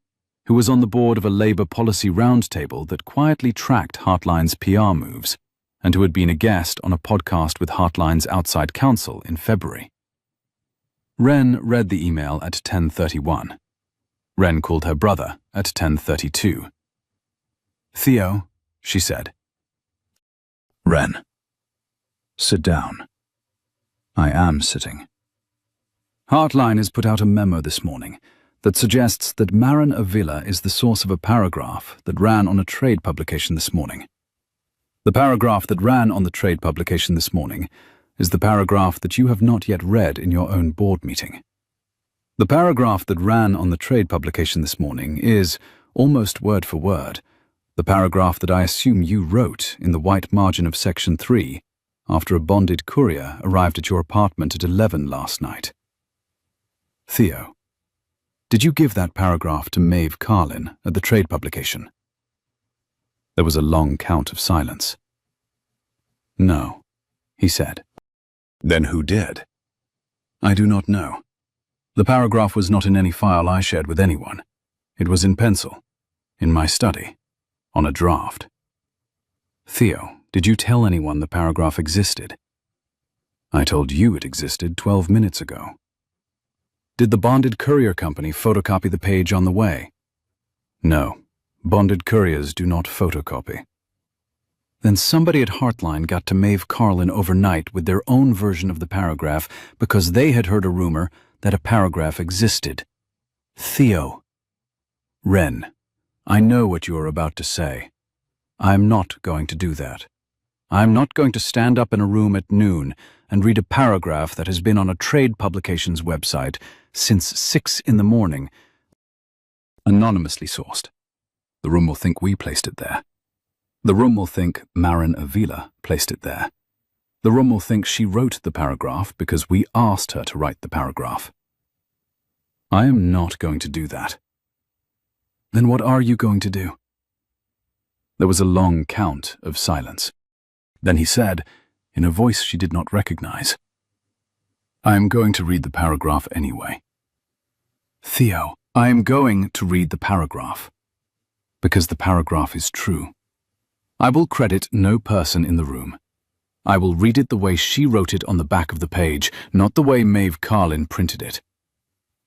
who was on the board of a Labour policy roundtable that quietly tracked Heartline's PR moves, and who had been a guest on a podcast with Heartline's outside counsel in February. Ren read the email at 10:31. Ren called her brother at 10:32. Theo, she said. Ren. Sit down. I am sitting. Heartline has put out a memo this morning that suggests that Marin Avila is the source of a paragraph that ran on a trade publication this morning. The paragraph that ran on the trade publication this morning is the paragraph that you have not yet read in your own board meeting. The paragraph that ran on the trade publication this morning is, almost word for word, the paragraph that I assume you wrote in the white margin of Section 3 after a bonded courier arrived at your apartment at 11 last night. Theo, did you give that paragraph to Maeve Carlin at the trade publication? There was a long count of silence. No, he said. Then who did? I do not know. The paragraph was not in any file I shared with anyone. It was in pencil, in my study, on a draft. Theo, did you tell anyone the paragraph existed? I told you it existed 12 minutes ago. Did the bonded courier company photocopy the page on the way? No, bonded couriers do not photocopy. Then somebody at Heartline got to Maeve Carlin overnight with their own version of the paragraph because they had heard a rumor that a paragraph existed. Theo. Ren, I know what you are about to say. I am not going to do that. I am not going to stand up in a room at noon and read a paragraph that has been on a trade publication's website since 6 in the morning, anonymously sourced. The room will think we placed it there. The room will think Maren Avila placed it there. The room will think she wrote the paragraph because we asked her to write the paragraph. I am not going to do that. Then what are you going to do? There was a long count of silence. Then he said, in a voice she did not recognize, I am going to read the paragraph anyway. Theo, I am going to read the paragraph. Because the paragraph is true. I will credit no person in the room. I will read it the way she wrote it on the back of the page, not the way Maeve Carlin printed it.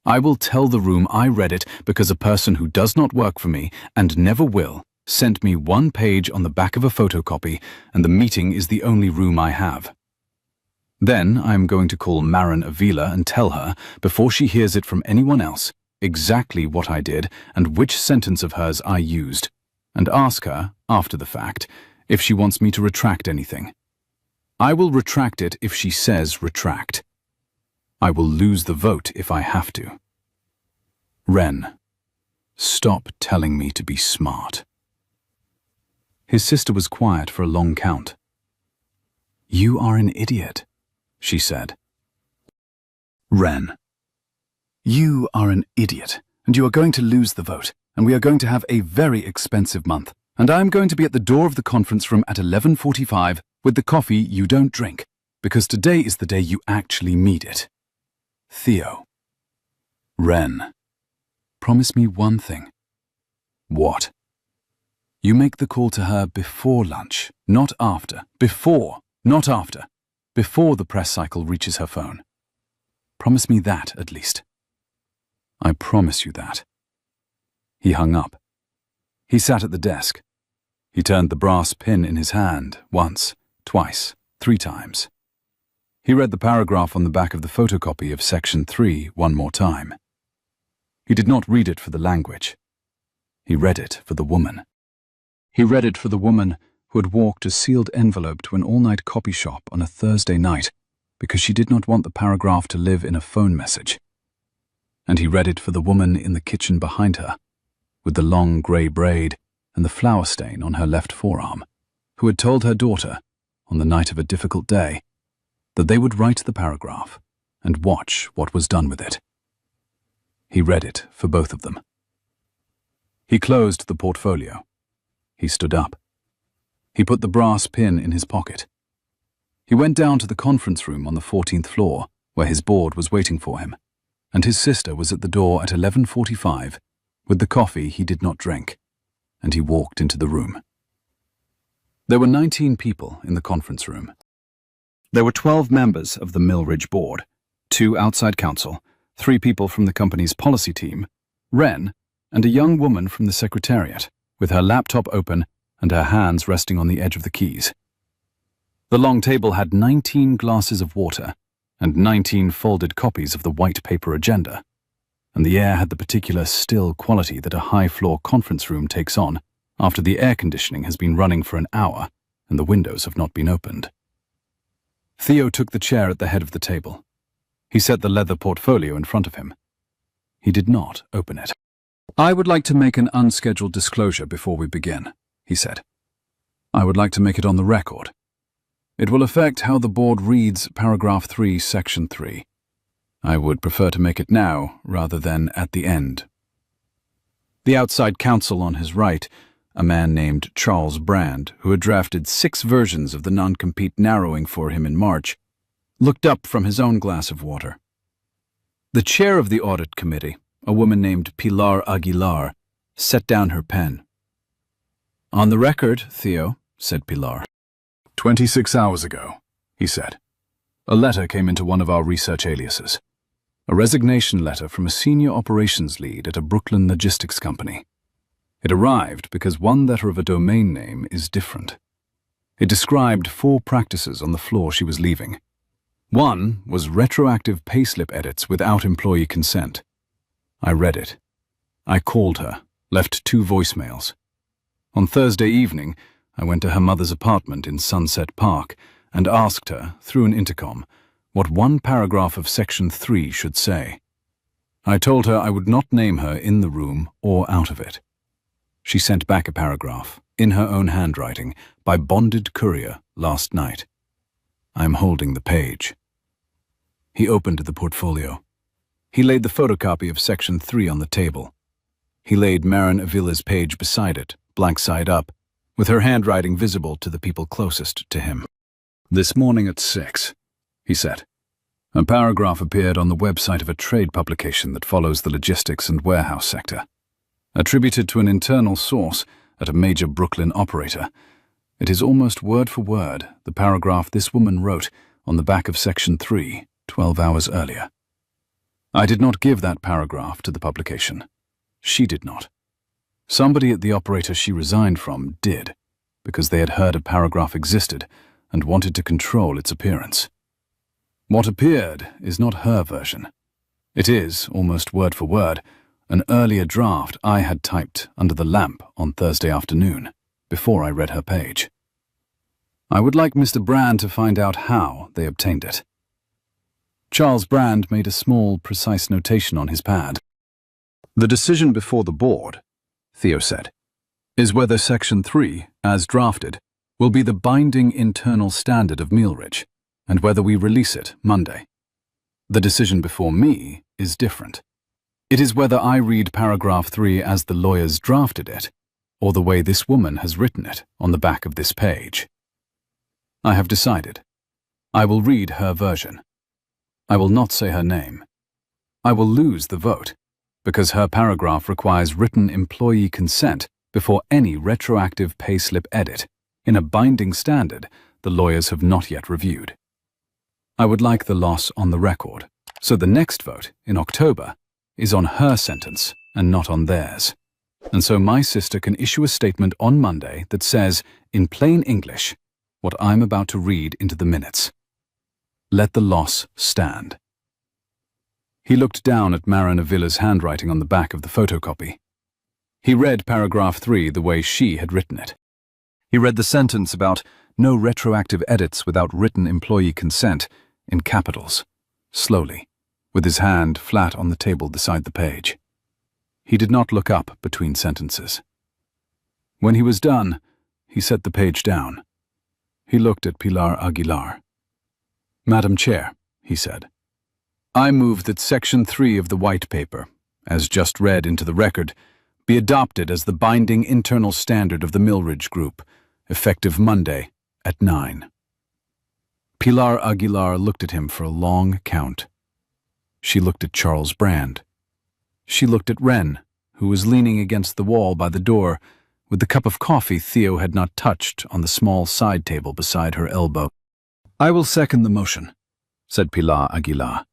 I will tell the room I read it because a person who does not work for me, and never will, sent me one page on the back of a photocopy, and the meeting is the only room I have. Then I am going to call Maren Avila and tell her, before she hears it from anyone else, exactly what I did and which sentence of hers I used, and ask her, after the fact, if she wants me to retract anything. I will retract it if she says retract. I will lose the vote if I have to. Ren, stop telling me to be smart. His sister was quiet for a long count. You are an idiot, she said. Ren, you are an idiot, and you are going to lose the vote, and we are going to have a very expensive month, and I am going to be at the door of the conference room at 11:45 with the coffee you don't drink, because today is the day you actually need it. Theo. Ren, promise me one thing. What? You make the call to her before lunch, not after. Before, not after. Before the press cycle reaches her phone. Promise me that, at least. I promise you that. He hung up. He sat at the desk. He turned the brass pin in his hand once, twice, 3 times. He read the paragraph on the back of the photocopy of Section 3 one more time. He did not read it for the language. He read it for the woman. He read it for the woman who had walked a sealed envelope to an all-night copy shop on a Thursday night because she did not want the paragraph to live in a phone message. And he read it for the woman in the kitchen behind her, with the long grey braid and the flour stain on her left forearm, who had told her daughter, on the night of a difficult day, that they would write the paragraph and watch what was done with it. He read it for both of them. He closed the portfolio. He stood up. He put the brass pin in his pocket. He went down to the conference room on the 14th floor, where his board was waiting for him, and his sister was at the door at 11:45 with the coffee he did not drink, and he walked into the room. There were 19 people in the conference room. There were 12 members of the Millridge board, 2 outside counsel, 3 people from the company's policy team, Ren, and a young woman from the secretariat, with her laptop open and her hands resting on the edge of the keys. The long table had 19 glasses of water and 19 folded copies of the white paper agenda, and the air had the particular still quality that a high-floor conference room takes on after the air conditioning has been running for an hour and the windows have not been opened. Theo took the chair at the head of the table. He set the leather portfolio in front of him. He did not open it. I would like to make an unscheduled disclosure before we begin, he said. I would like to make it on the record. It will affect how the board reads paragraph 3, section 3. I would prefer to make it now rather than at the end. The outside counsel on his right, a man named Charles Brand, who had drafted 6 versions of the non-compete narrowing for him in March, looked up from his own glass of water. The chair of the audit committee, a woman named Pilar Aguilar, set down her pen. On the record, Theo, said Pilar. 26 hours ago, he said, a letter came into one of our research aliases. A resignation letter from a senior operations lead at a Brooklyn logistics company. It arrived because one letter of a domain name is different. It described 4 practices on the floor she was leaving. One was retroactive payslip edits without employee consent. I read it. I called her, left 2 voicemails. On Thursday evening, I went to her mother's apartment in Sunset Park and asked her, through an intercom, what one paragraph of Section 3 should say. I told her I would not name her in the room or out of it. She sent back a paragraph, in her own handwriting, by bonded courier last night. I am holding the page. He opened the portfolio. He laid the photocopy of Section 3 on the table. He laid Marin Avila's page beside it, blank side up, with her handwriting visible to the people closest to him. This morning at 6, he said. A paragraph appeared on the website of a trade publication that follows the logistics and warehouse sector. Attributed to an internal source at a major Brooklyn operator, it is almost word for word the paragraph this woman wrote on the back of Section 3, 12 hours earlier. I did not give that paragraph to the publication. She did not. Somebody at the operator she resigned from did, because they had heard a paragraph existed and wanted to control its appearance. What appeared is not her version. It is, almost word for word, an earlier draft I had typed under the lamp on Thursday afternoon, before I read her page. I would like Mr. Brand to find out how they obtained it. Charles Brand made a small, precise notation on his pad. The decision before the board, Theo said, is whether Section 3, as drafted, will be the binding internal standard of Mealridge, and whether we release it Monday. The decision before me is different. It is whether I read paragraph 3 as the lawyers drafted it, or the way this woman has written it on the back of this page. I have decided. I will read her version. I will not say her name. I will lose the vote, because her paragraph requires written employee consent before any retroactive payslip edit, in a binding standard the lawyers have not yet reviewed. I would like the loss on the record, so the next vote, in October, is on her sentence and not on theirs. And so my sister can issue a statement on Monday that says, in plain English, what I'm about to read into the minutes. Let the loss stand. He looked down at Marin Avila's handwriting on the back of the photocopy. He read paragraph 3 the way she had written it. He read the sentence about no retroactive edits without written employee consent in capitals, slowly, with his hand flat on the table beside the page. He did not look up between sentences. When he was done, he set the page down. He looked at Pilar Aguilar. Madam Chair, he said, I move that Section 3 of the White Paper, as just read into the record, be adopted as the binding internal standard of the Mealridge Group, effective Monday at 9. Pilar Aguilar looked at him for a long count. She looked at Charles Brand. She looked at Wren, who was leaning against the wall by the door, with the cup of coffee Theo had not touched on the small side table beside her elbow. I will second the motion, said Pilar Aguilar.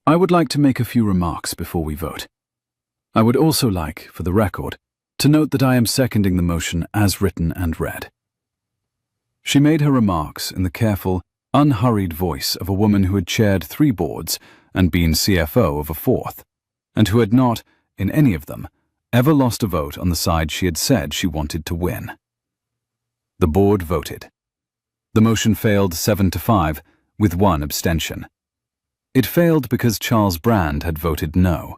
I would like to make a few remarks before we vote. I would also like, for the record, to note that I am seconding the motion as written and read. She made her remarks in the careful, unhurried voice of a woman who had chaired 3 boards and been CFO of a 4th, and who had not, in any of them, ever lost a vote on the side she had said she wanted to win. The board voted. The motion failed 7-5, with 1 abstention. It failed because Charles Brand had voted no,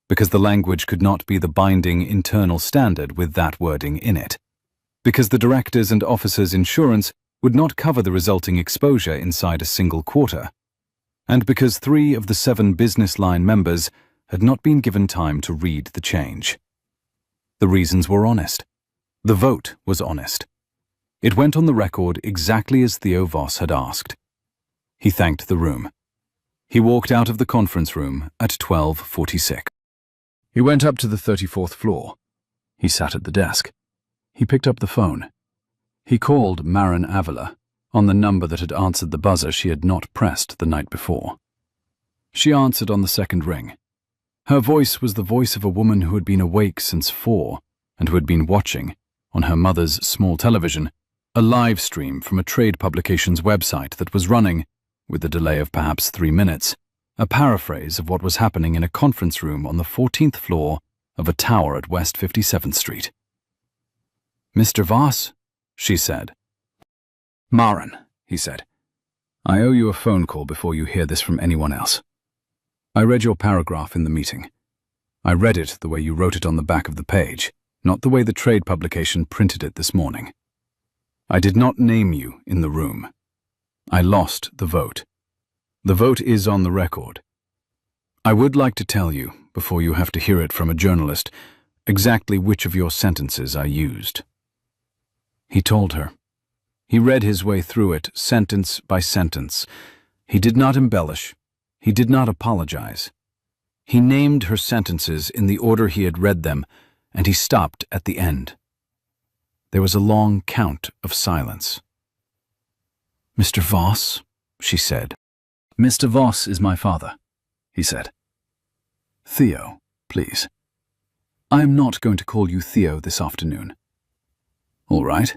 because the language could not be the binding internal standard with that wording in it, because the directors' and officers' insurance would not cover the resulting exposure inside a single quarter, and because 3 of the 7 business line members had not been given time to read the change. The reasons were honest. The vote was honest. It went on the record exactly as Theo Voss had asked. He thanked the room. He walked out of the conference room at 12:46. He went up to the 34th floor. He sat at the desk. He picked up the phone. He called Marin Avila on the number that had answered the buzzer she had not pressed the night before. She answered on the second ring. Her voice was the voice of a woman who had been awake since 4 and who had been watching, on her mother's small television, a live stream from a trade publication's website that was running, with a delay of perhaps 3 minutes, a paraphrase of what was happening in a conference room on the 14th floor of a tower at West 57th Street. Mr. Voss, she said. Marin, he said, I owe you a phone call before you hear this from anyone else. I read your paragraph in the meeting. I read it the way you wrote it on the back of the page, not the way the trade publication printed it this morning. I did not name you in the room. I lost the vote. The vote is on the record. I would like to tell you, before you have to hear it from a journalist, exactly which of your sentences I used." He told her. He read his way through it, sentence by sentence. He did not embellish. He did not apologize. He named her sentences in the order he had read them, and he stopped at the end. There was a long count of silence. "Mr. Voss," she said. "Mr. Voss is my father," he said. "Theo, please. I am not going to call you Theo this afternoon." "All right."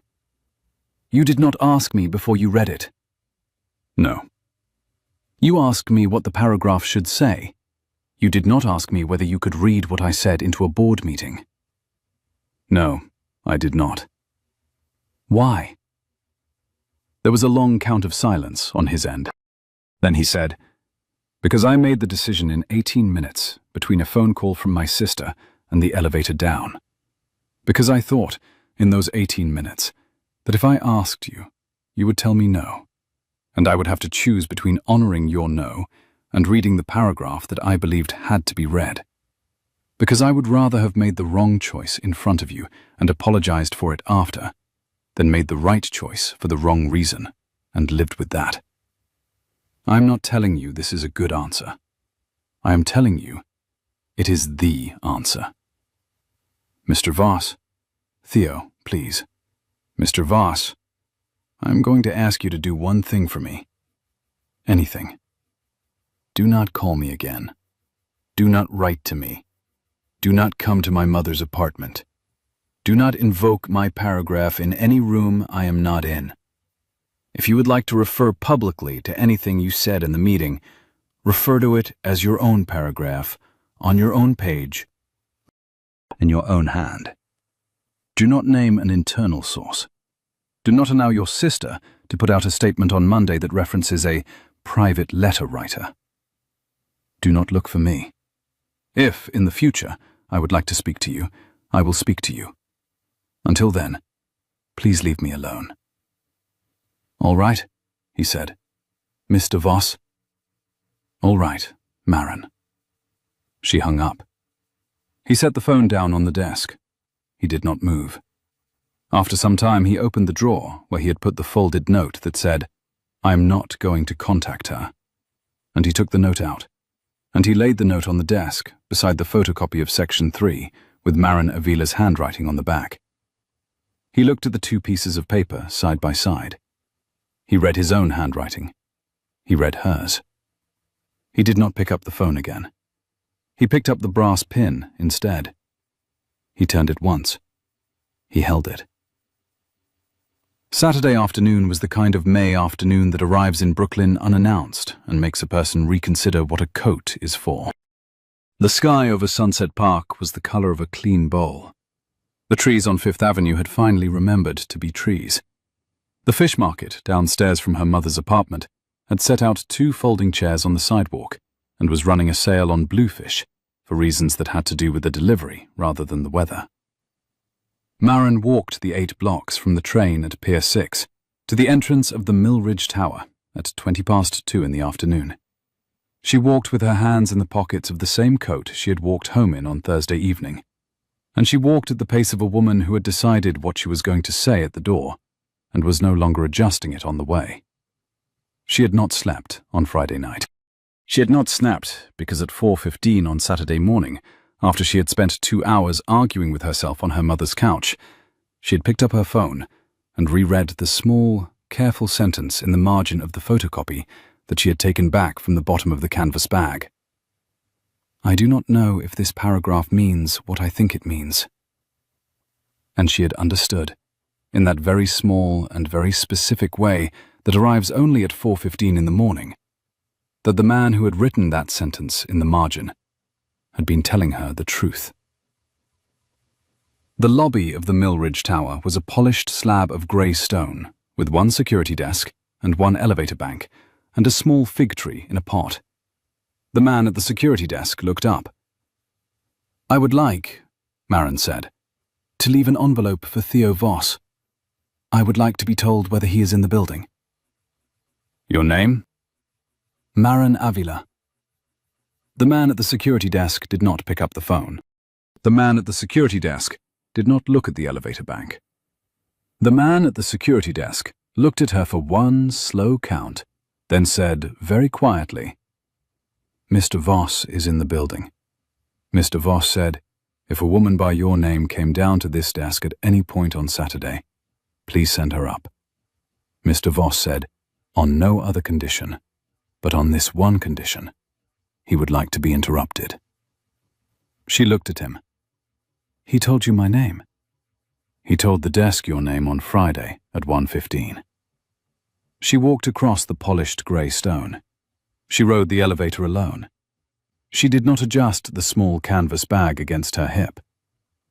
"You did not ask me before you read it." "No." "You asked me what the paragraph should say. You did not ask me whether you could read what I said into a board meeting." "No, I did not." "Why?" There was a long count of silence on his end. Then he said, "Because I made the decision in 18 minutes between a phone call from my sister and the elevator down. Because I thought, in those 18 minutes, that if I asked you, you would tell me no, and I would have to choose between honoring your no and reading the paragraph that I believed had to be read. Because I would rather have made the wrong choice in front of you and apologized for it after, than made the right choice for the wrong reason and lived with that. I am not telling you this is a good answer. I am telling you it is the answer. Mr. Voss, Theo, please. Mr. Voss, I am going to ask you to do one thing for me. Anything. Do not call me again. Do not write to me. Do not come to my mother's apartment. Do not invoke my paragraph in any room I am not in. If you would like to refer publicly to anything you said in the meeting, refer to it as your own paragraph, on your own page, in your own hand. Do not name an internal source. Do not allow your sister to put out a statement on Monday that references a private letter writer. Do not look for me. If, in the future, I would like to speak to you, I will speak to you. Until then, please leave me alone." "All right," he said. "Mr. Voss." "All right, Maren." She hung up. He set the phone down on the desk. He did not move. After some time, he opened the drawer where he had put the folded note that said, "I am not going to contact her." And he took the note out. And he laid the note on the desk beside the photocopy of Section 3 with Maren Avila's handwriting on the back. He looked at the two pieces of paper side by side. He read his own handwriting. He read hers. He did not pick up the phone again. He picked up the brass pin instead. He turned it once. He held it. Saturday afternoon was the kind of May afternoon that arrives in Brooklyn unannounced and makes a person reconsider what a coat is for. The sky over Sunset Park was the color of a clean bowl. The trees on Fifth Avenue had finally remembered to be trees. The fish market downstairs from her mother's apartment had set out 2 folding chairs on the sidewalk and was running a sale on bluefish for reasons that had to do with the delivery rather than the weather. Maren walked the 8 blocks from the train at Pier 6 to the entrance of the Mill Ridge Tower at 2:20 in the afternoon. She walked with her hands in the pockets of the same coat she had walked home in on Thursday evening, and she walked at the pace of a woman who had decided what she was going to say at the door and was no longer adjusting it on the way. She had not slept on Friday night. She had not snapped because at 4:15 on Saturday morning, after she had spent 2 hours arguing with herself on her mother's couch, she had picked up her phone and reread the small, careful sentence in the margin of the photocopy that she had taken back from the bottom of the canvas bag. "I do not know if this paragraph means what I think it means." And she had understood, in that very small and very specific way that arrives only at 4:15 in the morning, that the man who had written that sentence in the margin had been telling her the truth. The lobby of the Mill Ridge Tower was a polished slab of grey stone, with 1 security desk and 1 elevator bank, and a small fig tree in a pot. The man at the security desk looked up. "I would like," Maren said, To leave an envelope for Theo Voss. I would like to be told whether he is in the building. Your name? Maren Avila. The man at the security desk did not pick up the phone. The man at the security desk did not look at the elevator bank. The man at the security desk looked at her for one slow count, then said very quietly, Mr. Voss is in the building. Mr. Voss said, if a woman by your name came down to this desk at any point on Saturday, please send her up. Mr. Voss said, on no other condition, but on this one condition, he would like to be interrupted. She looked at him. He told you my name. He told the desk your name on Friday at 1:15. She walked across the polished grey stone. She rode the elevator alone. She did not adjust the small canvas bag against her hip.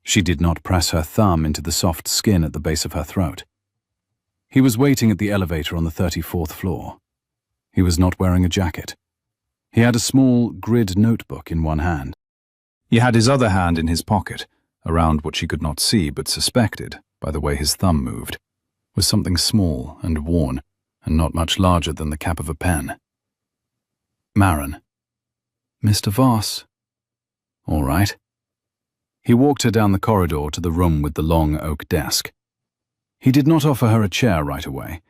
She did not press her thumb into the soft skin at the base of her throat. He was waiting at the elevator on the 34th floor. He was not wearing a jacket. He had a small grid notebook in one hand. He had his other hand in his pocket, around what she could not see but suspected, by the way his thumb moved, was something small and worn, and not much larger than the cap of a pen. Maren. Mr. Voss. All right. He walked her down the corridor to the room with the long oak desk. He did not offer her a chair right away.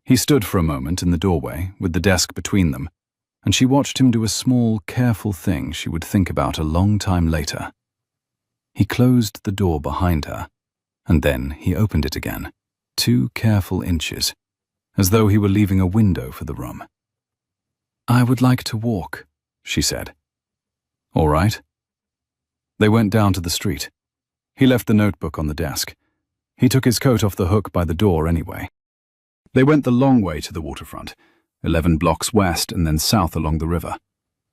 He stood for a moment in the doorway, with the desk between them, and she watched him do a small, careful thing she would think about a long time later. He closed the door behind her, and then he opened it again, 2 careful inches, as though he were leaving a window for the room. I would like to walk, she said. All right. They went down to the street. He left the notebook on the desk. He took his coat off the hook by the door anyway. They went the long way to the waterfront, 11 blocks west and then south along the river,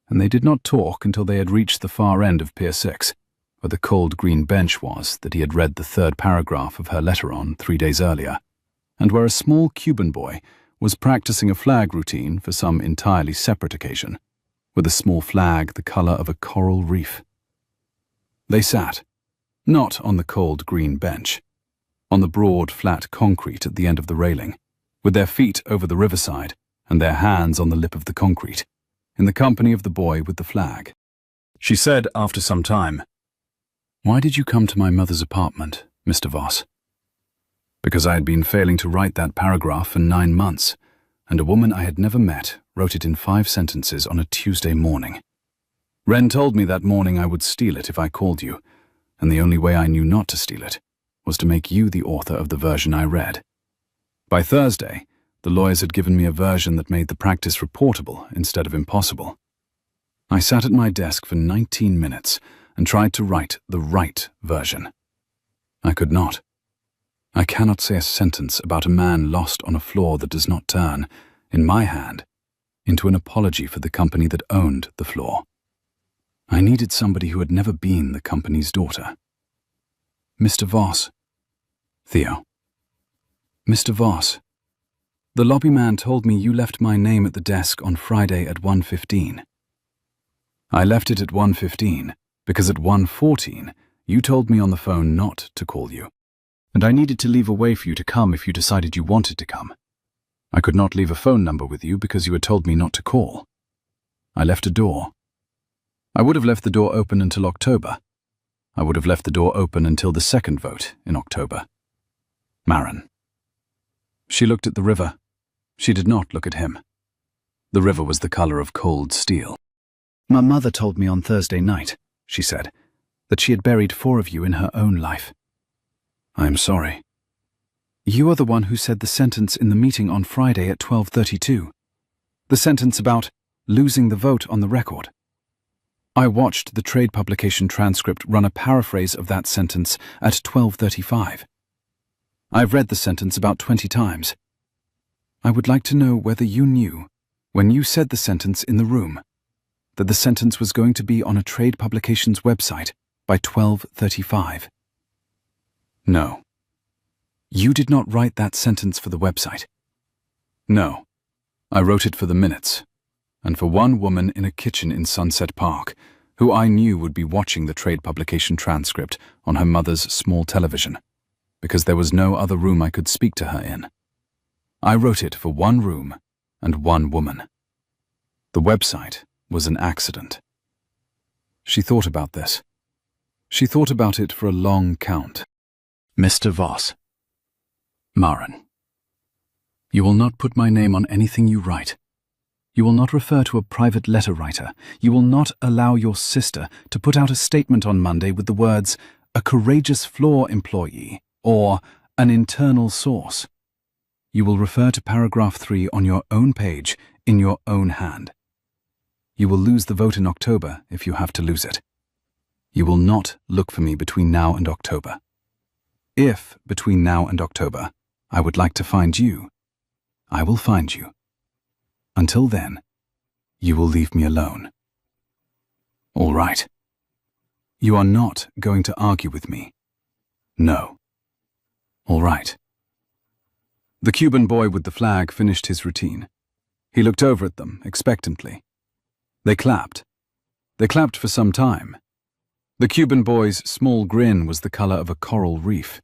and they did not talk until they had reached the far end of Pier 6, where the cold green bench was that he had read the 3rd paragraph of her letter on 3 days earlier, and where a small Cuban boy was practicing a flag routine for some entirely separate occasion, with a small flag the color of a coral reef. They sat, not on the cold green bench, on the broad, flat concrete at the end of the railing, with their feet over the riverside and their hands on the lip of the concrete, in the company of the boy with the flag. She said after some time, Why did you come to my mother's apartment, Mr. Voss? Because I had been failing to write that paragraph for 9 months, and a woman I had never met wrote it in 5 sentences on a Tuesday morning. Wren told me that morning I would steal it if I called you, and the only way I knew not to steal it was to make you the author of the version I read. By Thursday, the lawyers had given me a version that made the practice reportable instead of impossible. I sat at my desk for 19 minutes and tried to write the right version. I could not. I cannot say a sentence about a man lost on a floor that does not turn, in my hand, into an apology for the company that owned the floor. I needed somebody who had never been the company's daughter. Mr. Voss. Theo. Mr. Voss. The lobbyman told me you left my name at the desk on Friday at 1:15. I left it at 1:15 because at 1:14 you told me on the phone not to call you, and I needed to leave a way for you to come if you decided you wanted to come. I could not leave a phone number with you because you had told me not to call. I left a door. I would have left the door open until October. I would have left the door open until the 2nd vote in October. Maren. She looked at the river. She did not look at him. The river was the color of cold steel. My mother told me on Thursday night, she said, that she had buried 4 of you in her own life. I am sorry. You are the one who said the sentence in the meeting on Friday at 12:32. The sentence about losing the vote on the record. I watched the trade publication transcript run a paraphrase of that sentence at 12:35. I've read the sentence about 20 times. I would like to know whether you knew, when you said the sentence in the room, that the sentence was going to be on a trade publication's website by 12:35. No. You did not write that sentence for the website. No. I wrote it for the minutes, and for one woman in a kitchen in Sunset Park who I knew would be watching the trade publication transcript on her mother's small television, because there was no other room I could speak to her in. I wrote it for one room and one woman. The website was an accident. She thought about this. She thought about it for a long count. Mr. Voss. Maren. You will not put my name on anything you write. You will not refer to a private letter writer. You will not allow your sister to put out a statement on Monday with the words, "a courageous floor employee," or "an internal source." You will refer to paragraph 3 on your own page, in your own hand. You will lose the vote in October if you have to lose it. You will not look for me between now and October. If, between now and October, I would like to find you, I will find you. Until then, you will leave me alone. All right. You are not going to argue with me. No. All right. The Cuban boy with the flag finished his routine. He looked over at them, expectantly. They clapped. They clapped for some time. The Cuban boy's small grin was the color of a coral reef.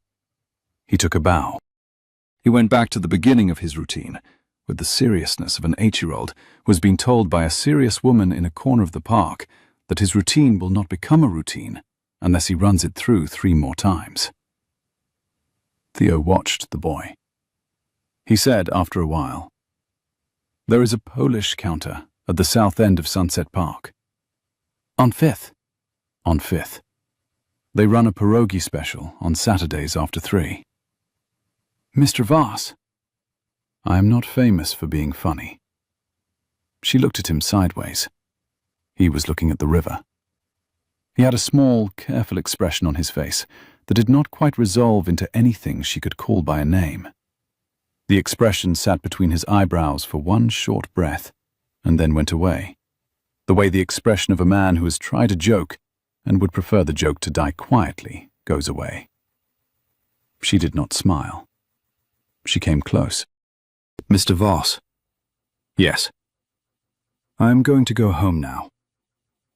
He took a bow. He went back to the beginning of his routine, with the seriousness of an 8-year-old who has been told by a serious woman in a corner of the park that his routine will not become a routine unless he runs it through 3 more times. Theo watched the boy. He said after a while, "There is a Polish counter at the south end of Sunset Park. On 5th. On 5th. They run a pierogi special on Saturdays after 3. Mr. Voss. I am not famous for being funny." She looked at him sideways. He was looking at the river. He had a small, careful expression on his face that did not quite resolve into anything she could call by a name. The expression sat between his eyebrows for one short breath, and then went away, the way the expression of a man who has tried a joke and would prefer the joke to die quietly goes away. She did not smile. She came close. "Mr. Voss." "Yes." "I am going to go home now.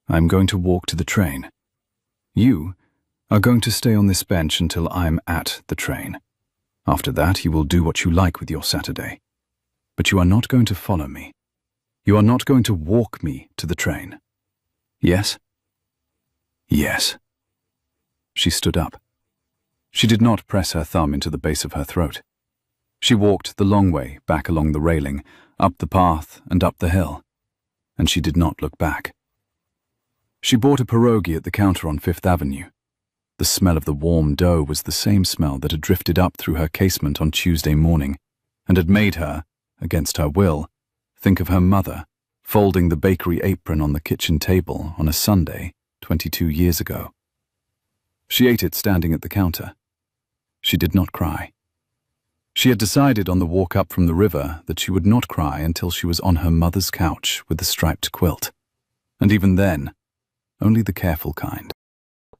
I am going to walk to the train. You are going to stay on this bench until I am at the train. After that, you will do what you like with your Saturday. But you are not going to follow me. You are not going to walk me to the train. Yes?" "Yes." She stood up. She did not press her thumb into the base of her throat. She walked the long way back along the railing, up the path and up the hill, and she did not look back. She bought a pierogi at the counter on 5th Avenue. The smell of the warm dough was the same smell that had drifted up through her casement on Tuesday morning, and had made her, against her will, think of her mother, folding the bakery apron on the kitchen table on a Sunday 22 years ago. She ate it standing at the counter. She did not cry. She had decided on the walk up from the river that she would not cry until she was on her mother's couch with the striped quilt, and even then, only the careful kind.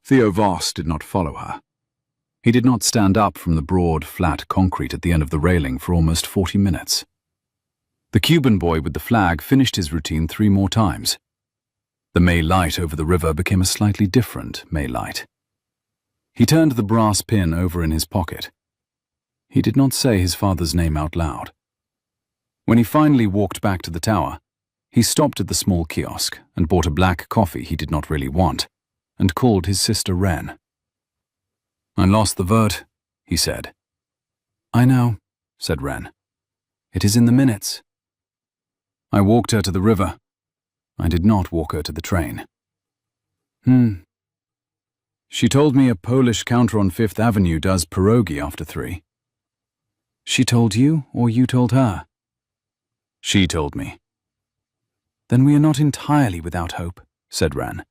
Theo Voss did not follow her. He did not stand up from the broad, flat concrete at the end of the railing for almost 40 minutes. The Cuban boy with the flag finished his routine 3 more times. The May light over the river became a slightly different May light. He turned the brass pin over in his pocket. He did not say his father's name out loud. When he finally walked back to the tower, he stopped at the small kiosk and bought a black coffee he did not really want, and called his sister Wren. "I lost the vote," he said. "I know," said Wren. "It is in the minutes." "I walked her to the river. I did not walk her to the train." She told me a Polish counter on 5th Avenue does pierogi after 3. "She told you, or you told her?" "She told me." "Then we are not entirely without hope," said Wren,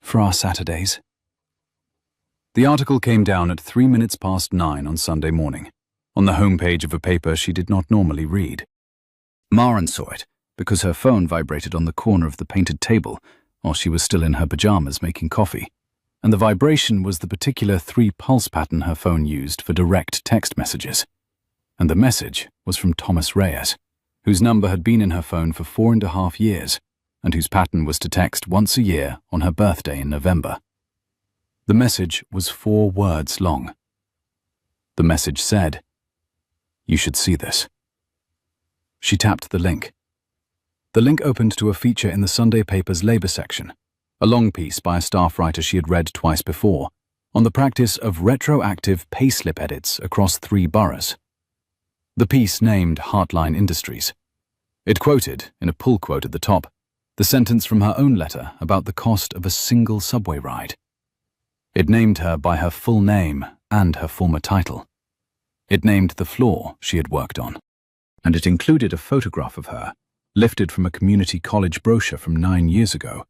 "for our Saturdays." The article came down at 3 minutes past 9 on Sunday morning, on the homepage of a paper she did not normally read. Maren saw it, because her phone vibrated on the corner of the painted table while she was still in her pajamas making coffee, and the vibration was the particular 3-pulse pattern her phone used for direct text messages. And the message was from Thomas Reyes, whose number had been in her phone for 4.5 years, and whose pattern was to text once a year on her birthday in November. The message was 4 words long. The message said, "You should see this." She tapped the link. The link opened to a feature in the Sunday paper's Labour section, a long piece by a staff writer she had read twice before, on the practice of retroactive payslip edits across 3 boroughs. The piece named Heartline Industries. It quoted, in a pull quote at the top, the sentence from her own letter about the cost of a single subway ride. It named her by her full name and her former title. It named the floor she had worked on. And it included a photograph of her, lifted from a community college brochure from 9 years ago,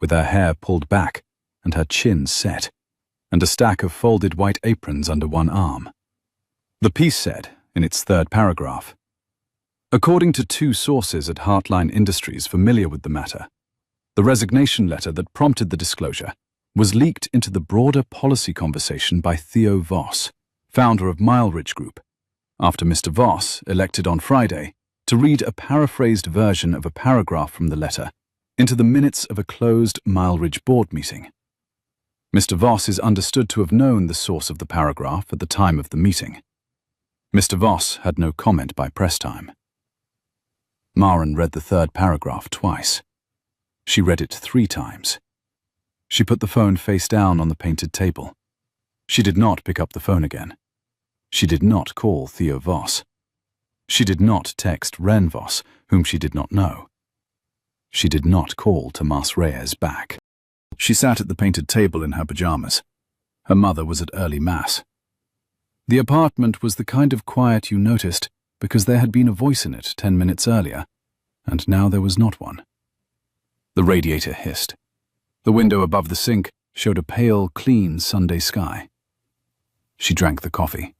with her hair pulled back and her chin set, and a stack of folded white aprons under one arm. The piece said, in its 3rd paragraph, according to 2 sources at Heartline Industries familiar with the matter, the resignation letter that prompted the disclosure was leaked into the broader policy conversation by Theo Voss, founder of Mileridge Group, after Mr. Voss elected on Friday to read a paraphrased version of a paragraph from the letter into the minutes of a closed Mileridge board meeting. Mr. Voss is understood to have known the source of the paragraph at the time of the meeting. Mr. Voss had no comment by press time. Maren read the 3rd paragraph twice. She read it 3 times. She put the phone face down on the painted table. She did not pick up the phone again. She did not call Theo Voss. She did not text Ren Voss, whom she did not know. She did not call Tomas Reyes back. She sat at the painted table in her pajamas. Her mother was at early mass. The apartment was the kind of quiet you noticed because there had been a voice in it 10 minutes earlier, and now there was not one. The radiator hissed. The window above the sink showed a pale, clean Sunday sky. She drank the coffee.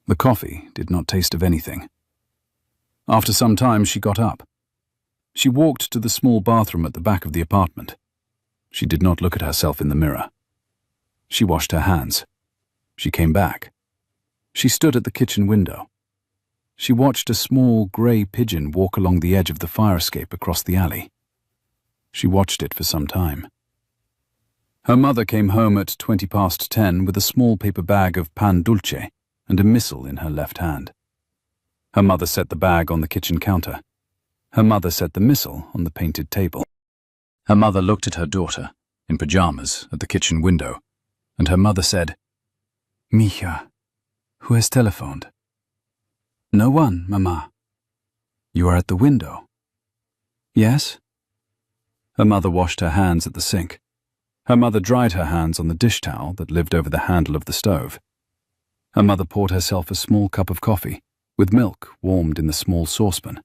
The coffee did not taste of anything. After some time, she got up. She walked to the small bathroom at the back of the apartment. She did not look at herself in the mirror. She washed her hands. She came back. She stood at the kitchen window. She watched a small grey pigeon walk along the edge of the fire escape across the alley. She watched it for some time. Her mother came home at 10:20 with a small paper bag of pan dulce and a missile in her left hand. Her mother set the bag on the kitchen counter. Her mother set the missile on the painted table. Her mother looked at her daughter, in pajamas, at the kitchen window, and her mother said, "Mija, who has telephoned?" "No one, Mama." "You are at the window?" "Yes." Her mother washed her hands at the sink. Her mother dried her hands on the dish towel that lived over the handle of the stove. Her mother poured herself a small cup of coffee, with milk warmed in the small saucepan,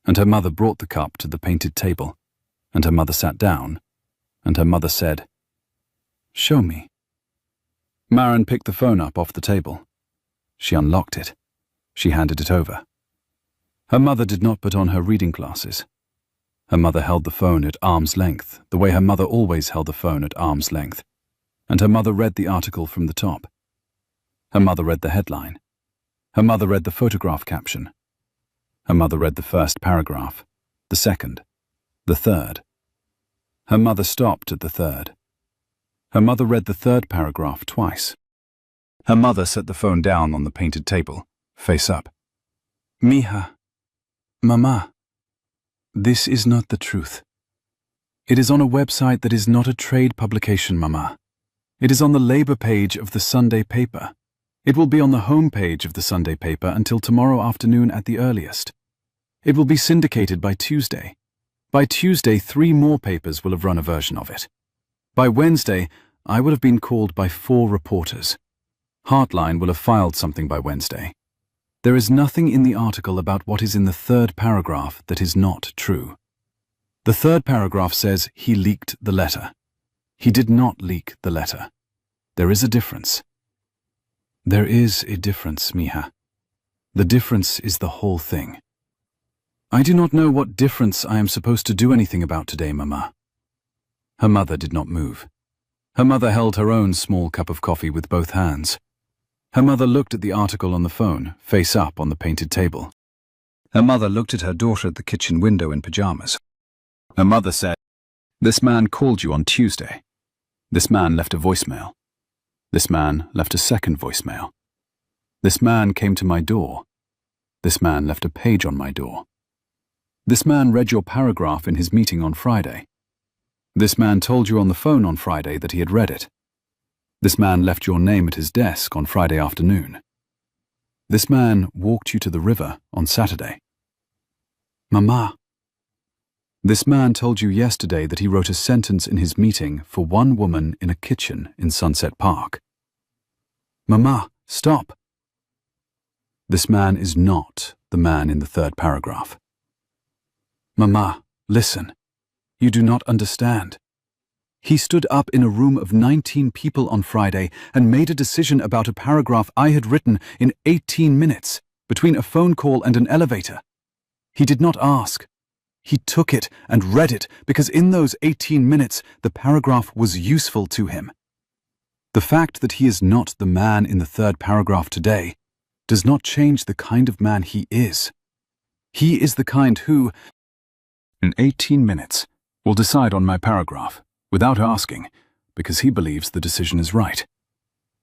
and her mother brought the cup to the painted table, and her mother sat down, and her mother said, "Show me." Maren picked the phone up off the table. She unlocked it. She handed it over. Her mother did not put on her reading glasses. Her mother held the phone at arm's length, the way her mother always held the phone at arm's length, and her mother read the article from the top. Her mother read the headline. Her mother read the photograph caption. Her mother read the 1st paragraph, the 2nd, the 3rd. Her mother stopped at the 3rd. Her mother read the 3rd paragraph twice. Her mother set the phone down on the painted table, face up. "Mija, Mama, this is not the truth. It is on a website that is not a trade publication, Mama. It is on the Labour page of the Sunday paper. It will be on the home page of the Sunday paper until tomorrow afternoon at the earliest. It will be syndicated by Tuesday. By Tuesday, 3 more papers will have run a version of it. By Wednesday, I will have been called by 4 reporters. Heartline will have filed something by Wednesday. There is nothing in the article about what is in the 3rd paragraph that is not true. The 3rd paragraph says he leaked the letter. He did not leak the letter. There is a difference. There is a difference, Mija. The difference is the whole thing. I do not know what difference I am supposed to do anything about today, Mama." Her mother did not move. Her mother held her own small cup of coffee with both hands. Her mother looked at the article on the phone, face up on the painted table. Her mother looked at her daughter at the kitchen window in pajamas. Her mother said, "This man called you on Tuesday. This man left a voicemail. This man left a second voicemail. This man came to my door. This man left a page on my door. This man read your paragraph in his meeting on Friday. This man told you on the phone on Friday that he had read it. This man left your name at his desk on Friday afternoon. This man walked you to the river on Saturday. Mama. This man told you yesterday that he wrote a sentence in his meeting for one woman in a kitchen in Sunset Park. Mama, stop. This man is not the man in the third paragraph. Mama, listen. You do not understand. He stood up in a room of 19 people on Friday and made a decision about a paragraph I had written in 18 minutes between a phone call and an elevator. He did not ask. He took it and read it because in those 18 minutes the paragraph was useful to him. The fact that he is not the man in the third paragraph today does not change the kind of man he is. He is the kind who, in 18 minutes, will decide on my paragraph, without asking, because he believes the decision is right.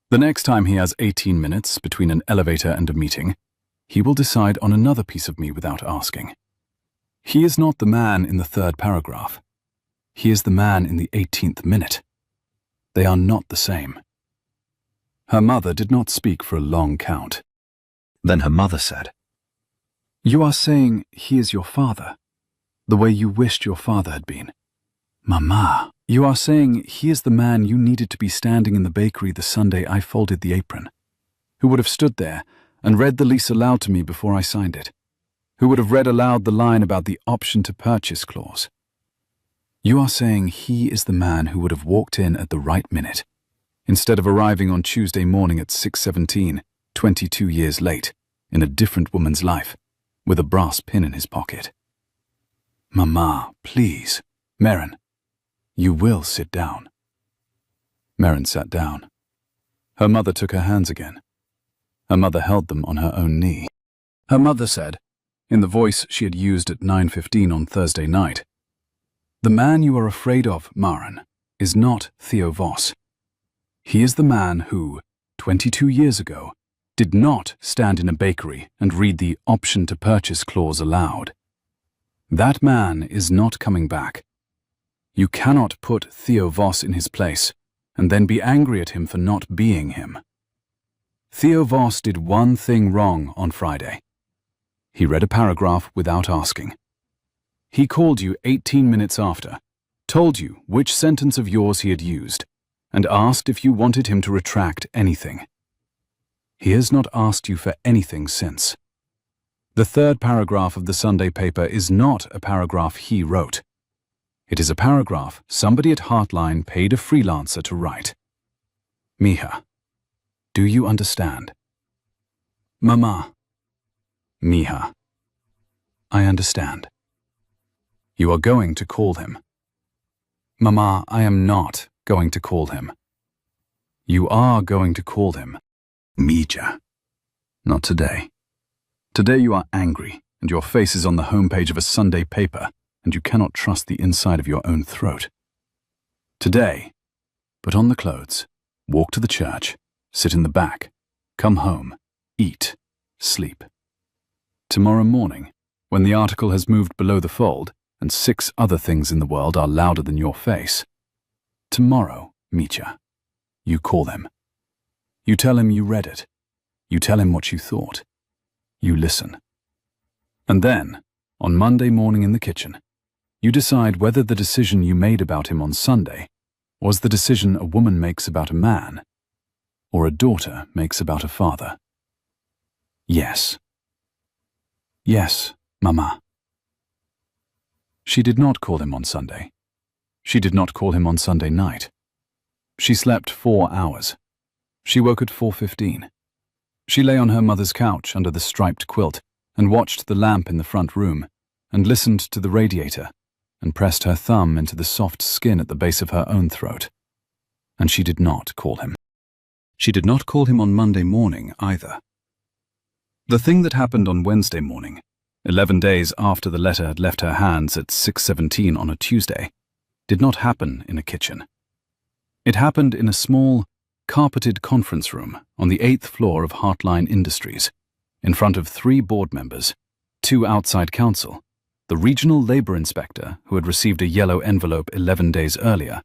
The next time he has 18 minutes between an elevator and a meeting, he will decide on another piece of me without asking. He is not the man in the third paragraph. He is the man in the 18th minute. They are not the same. Her mother did not speak for a long count. Then her mother said, "You are saying he is your father, the way you wished your father had been. Mama, you are saying he is the man you needed to be standing in the bakery the Sunday I folded the apron, who would have stood there and read the lease aloud to me before I signed it, who would have read aloud the line about the option to purchase clause. You are saying he is the man who would have walked in at the right minute, instead of arriving on Tuesday morning at 6:17, 22 years late, in a different woman's life, with a brass pin in his pocket. Mama, please. Merrin, you will sit down." Merrin sat down. Her mother took her hands again. Her mother held them on her own knee. Her mother said, in the voice she had used at 9:15 on Thursday night, "The man you are afraid of, Maren, is not Theo Voss. He is the man who, 22 years ago, did not stand in a bakery and read the option to purchase clause aloud. That man is not coming back. You cannot put Theo Voss in his place and then be angry at him for not being him. Theo Voss did one thing wrong on Friday. He read a paragraph without asking. He called you 18 minutes after, told you which sentence of yours he had used, and asked if you wanted him to retract anything. He has not asked you for anything since. The third paragraph of the Sunday paper is not a paragraph he wrote. It is a paragraph somebody at Heartline paid a freelancer to write. Miha, do you understand? Mama. Miha, I understand. You are going to call him. Mama, I am not going to call him. You are going to call him. Mija. Not today. Today you are angry, and your face is on the homepage of a Sunday paper, and you cannot trust the inside of your own throat. Today, put on the clothes, walk to the church, sit in the back, come home, eat, sleep. Tomorrow morning, when the article has moved below the fold, and 6 other things in the world are louder than your face, tomorrow, Mija, you call him. You tell him you read it. You tell him what you thought. You listen. And then, on Monday morning in the kitchen, you decide whether the decision you made about him on Sunday was the decision a woman makes about a man, or a daughter makes about a father. Yes. Yes, Mama. She did not call him on Sunday. She did not call him on Sunday night. She slept 4 hours. She woke at 4:15. She lay on her mother's couch under the striped quilt and watched the lamp in the front room and listened to the radiator and pressed her thumb into the soft skin at the base of her own throat. And she did not call him. She did not call him on Monday morning either. The thing that happened on Wednesday morning 11 days after the letter had left her hands at 6:17 on a Tuesday, did not happen in a kitchen. It happened in a small, carpeted conference room on the 8th floor of Heartline Industries, in front of 3 board members, 2 outside counsel, the regional labor inspector who had received a yellow envelope 11 days earlier,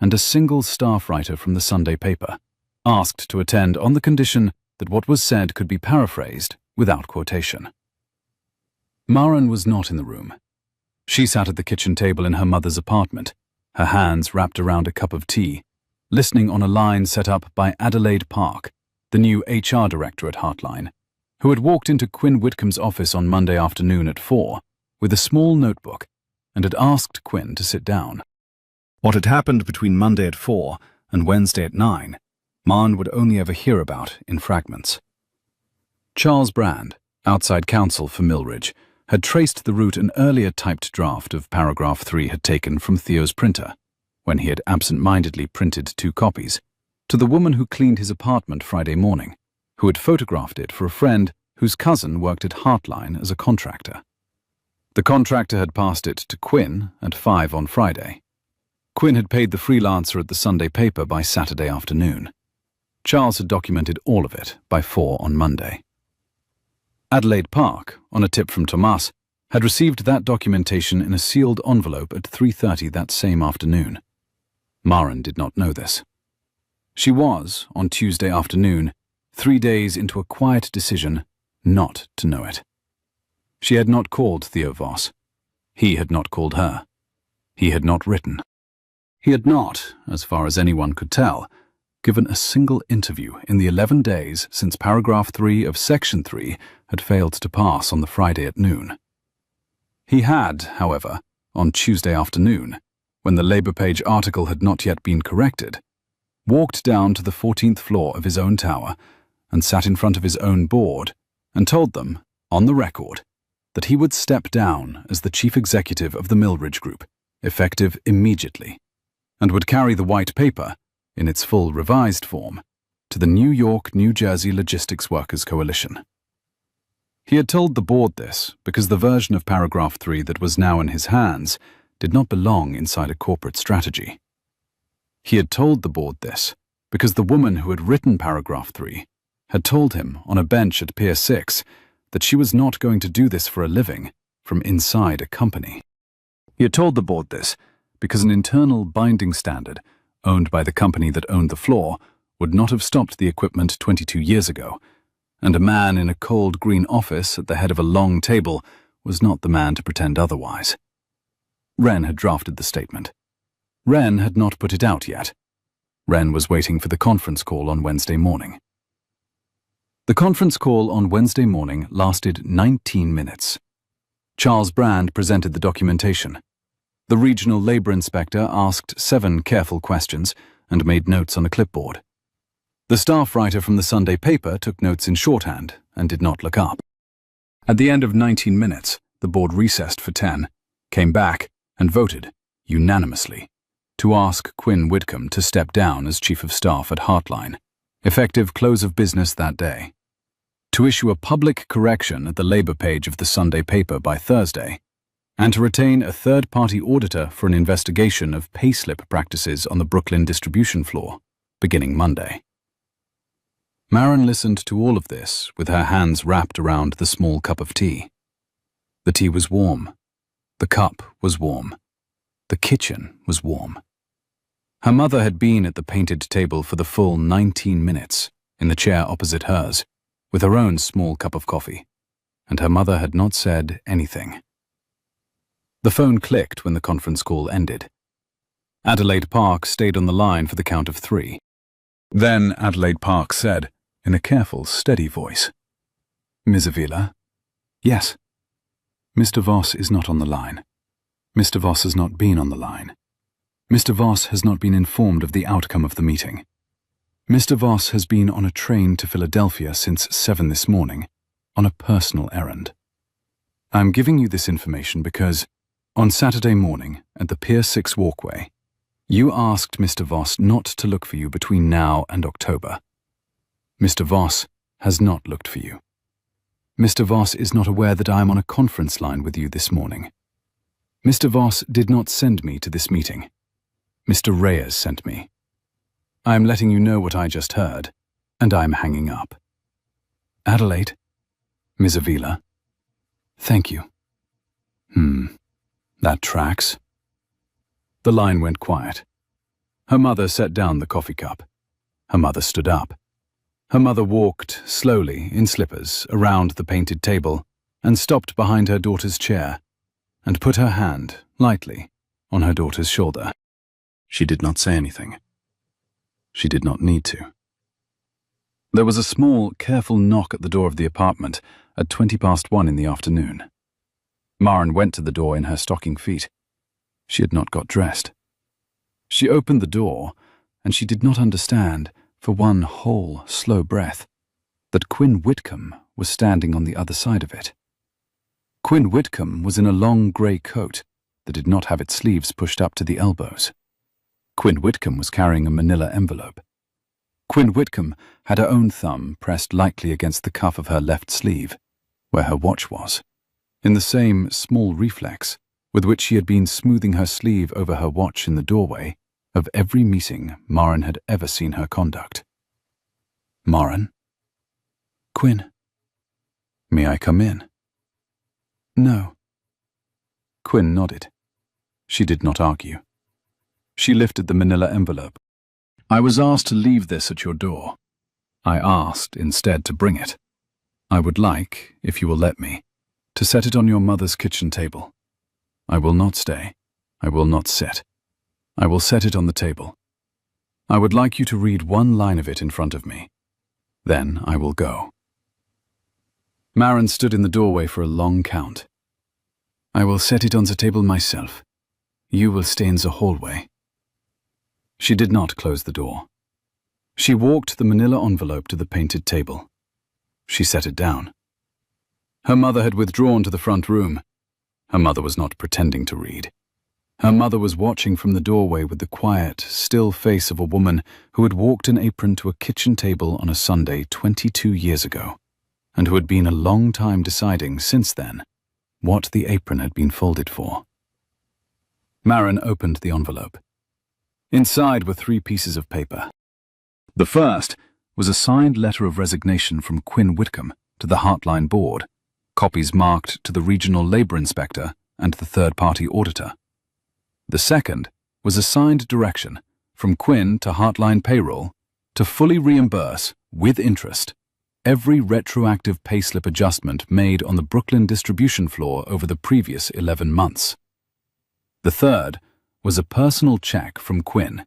and a single staff writer from the Sunday paper, asked to attend on the condition that what was said could be paraphrased without quotation. Maren was not in the room. She sat at the kitchen table in her mother's apartment, her hands wrapped around a cup of tea, listening on a line set up by Adelaide Park, the new HR director at Heartline, who had walked into Quinn Whitcomb's office on Monday afternoon at 4 with a small notebook and had asked Quinn to sit down. What had happened between Monday at 4 and Wednesday at 9, Maren would only ever hear about in fragments. Charles Brand, outside counsel for Millridge, had traced the route an earlier typed draft of paragraph 3 had taken from Theo's printer, when he had absent-mindedly printed 2 copies, to the woman who cleaned his apartment Friday morning, who had photographed it for a friend whose cousin worked at Heartline as a contractor. The contractor had passed it to Quinn at 5 on Friday. Quinn had paid the freelancer at the Sunday paper by Saturday afternoon. Charles had documented all of it by 4 on Monday. Adelaide Park, on a tip from Tomas, had received that documentation in a sealed envelope at 3:30 that same afternoon. Maren did not know this. She was, on Tuesday afternoon, 3 days into a quiet decision not to know it. She had not called Theo Voss. He had not called her. He had not written. He had not, as far as anyone could tell, given a single interview in the 11 days since paragraph 3 of section 3 had failed to pass on the Friday at noon. He had, however, on Tuesday afternoon, when the Labour page article had not yet been corrected, walked down to the 14th floor of his own tower and sat in front of his own board and told them, on the record, that he would step down as the chief executive of the Millridge Group, effective immediately, and would carry the white paper, in its full revised form, to the New York-New Jersey Logistics Workers Coalition. He had told the board this because the version of paragraph 3 that was now in his hands did not belong inside a corporate strategy. He had told the board this because the woman who had written paragraph 3 had told him on a bench at Pier 6 that she was not going to do this for a living from inside a company. He had told the board this because an internal binding standard owned by the company that owned the floor would not have stopped the equipment 22 years ago, and a man in a cold green office at the head of a long table was not the man to pretend otherwise. Wren had drafted the statement. Wren had not put it out yet. Wren was waiting for the conference call on Wednesday morning. The conference call on Wednesday morning lasted 19 minutes. Charles Brand presented the documentation. The regional labor inspector asked 7 careful questions and made notes on a clipboard. The staff writer from the Sunday paper took notes in shorthand and did not look up. At the end of 19 minutes, the board recessed for 10, came back, and voted, unanimously, to ask Quinn Whitcomb to step down as Chief of Staff at Heartline, effective close of business that day, to issue a public correction at the Labour page of the Sunday paper by Thursday, and to retain a third-party auditor for an investigation of payslip practices on the Brooklyn distribution floor, beginning Monday. Maren listened to all of this with her hands wrapped around the small cup of tea. The tea was warm. The cup was warm. The kitchen was warm. Her mother had been at the painted table for the full 19 minutes, in the chair opposite hers, with her own small cup of coffee, and her mother had not said anything. The phone clicked when the conference call ended. Adelaide Park stayed on the line for the count of 3. Then Adelaide Park said, in a careful, steady voice, "Ms. Avila?" "Yes." "Mr. Voss is not on the line. Mr. Voss has not been on the line. Mr. Voss has not been informed of the outcome of the meeting. Mr. Voss has been on a train to Philadelphia since 7 this morning, on a personal errand. I am giving you this information because, on Saturday morning, at the Pier 6 walkway, you asked Mr. Voss not to look for you between now and October. Mr. Voss has not looked for you. Mr. Voss is not aware that I am on a conference line with you this morning. Mr. Voss did not send me to this meeting. Mr. Reyes sent me. I am letting you know what I just heard, and I am hanging up. Adelaide? Ms. Avila? Thank you. That tracks. The line went quiet. Her mother set down the coffee cup. Her mother stood up. Her mother walked slowly in slippers around the painted table and stopped behind her daughter's chair and put her hand lightly on her daughter's shoulder. She did not say anything. She did not need to. There was a small, careful knock at the door of the apartment at 1:20 in the afternoon. Maren went to the door in her stocking feet. She had not got dressed. She opened the door, and she did not understand, for one whole, slow breath, that Quinn Whitcomb was standing on the other side of it. Quinn Whitcomb was in a long grey coat that did not have its sleeves pushed up to the elbows. Quinn Whitcomb was carrying a manila envelope. Quinn Whitcomb had her own thumb pressed lightly against the cuff of her left sleeve, where her watch was, in the same small reflex with which she had been smoothing her sleeve over her watch in the doorway of every meeting Maren had ever seen her conduct. Maren? Quinn? May I come in? No. Quinn nodded. She did not argue. She lifted the manila envelope. I was asked to leave this at your door. I asked instead to bring it. I would like, if you will let me, to set it on your mother's kitchen table. I will not stay. I will not sit. I will set it on the table. I would like you to read one line of it in front of me. Then I will go. Maren stood in the doorway for a long count. I will set it on the table myself. You will stay in the hallway. She did not close the door. She walked the manila envelope to the painted table. She set it down. Her mother had withdrawn to the front room. Her mother was not pretending to read. Her mother was watching from the doorway with the quiet, still face of a woman who had walked an apron to a kitchen table on a Sunday 22 years ago, and who had been a long time deciding since then what the apron had been folded for. Maren opened the envelope. Inside were 3 pieces of paper. The first was a signed letter of resignation from Quinn Whitcomb to the Heartline Board, copies marked to the Regional Labour Inspector and the third-party auditor. The second was a signed direction from Quinn to Heartline Payroll to fully reimburse, with interest, every retroactive payslip adjustment made on the Brooklyn distribution floor over the previous 11 months. The third was a personal check from Quinn,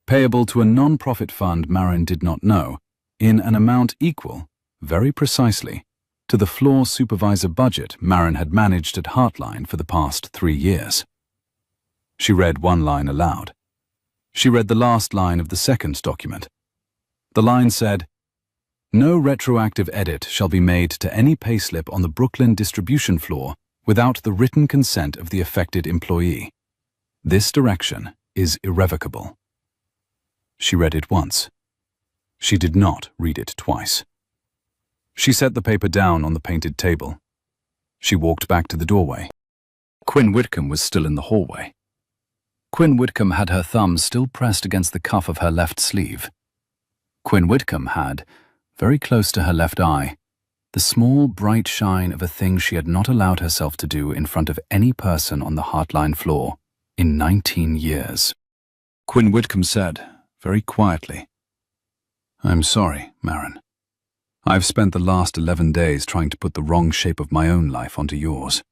payable to a non-profit fund Maren did not know, in an amount equal, very precisely, to the floor supervisor budget Maren had managed at Heartline for the past 3 years. She read one line aloud. She read the last line of the second document. The line said, "No retroactive edit shall be made to any payslip on the Brooklyn distribution floor without the written consent of the affected employee. This direction is irrevocable." She read it once. She did not read it twice. She set the paper down on the painted table. She walked back to the doorway. Quinn Whitcomb was still in the hallway. Quinn Whitcomb had her thumb still pressed against the cuff of her left sleeve. Quinn Whitcomb had, very close to her left eye, the small, bright shine of a thing she had not allowed herself to do in front of any person on the Heartline floor in 19 years. Quinn Whitcomb said, very quietly, "I'm sorry, Maren. I've spent the last 11 days trying to put the wrong shape of my own life onto yours.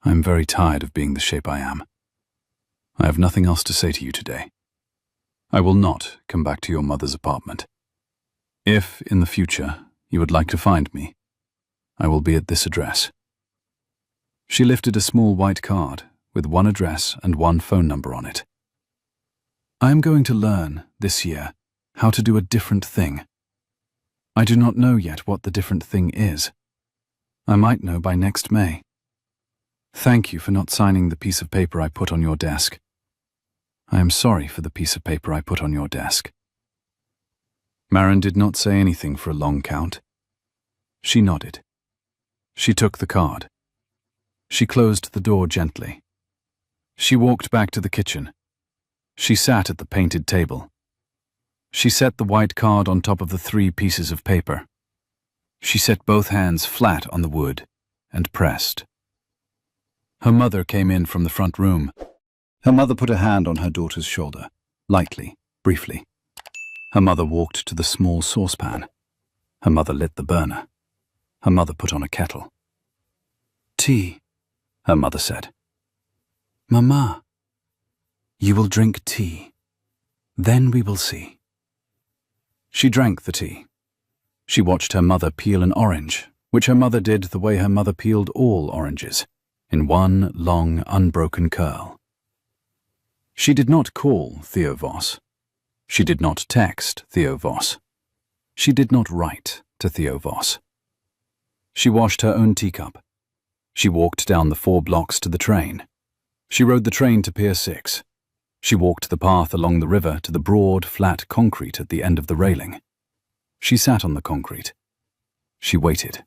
I'm very tired of being the shape I am. I have nothing else to say to you today. I will not come back to your mother's apartment. If, in the future, you would like to find me, I will be at this address." She lifted a small white card with one address and one phone number on it. "I am going to learn, this year, how to do a different thing. I do not know yet what the different thing is. I might know by next May. Thank you for not signing the piece of paper I put on your desk. I am sorry for the piece of paper I put on your desk." Maren did not say anything for a long count. She nodded. She took the card. She closed the door gently. She walked back to the kitchen. She sat at the painted table. She set the white card on top of the 3 pieces of paper. She set both hands flat on the wood and pressed. Her mother came in from the front room. Her mother put a hand on her daughter's shoulder, lightly, briefly. Her mother walked to the small saucepan. Her mother lit the burner. Her mother put on a kettle. "Tea," her mother said. "Mama, you will drink tea. Then we will see." She drank the tea. She watched her mother peel an orange, which her mother did the way her mother peeled all oranges, in one long, unbroken curl. She did not call Theo Voss. She did not text Theo Voss. She did not write to Theo Voss. She washed her own teacup. She walked down the 4 blocks to the train. She rode the train to Pier 6. She walked the path along the river to the broad, flat concrete at the end of the railing. She sat on the concrete. She waited.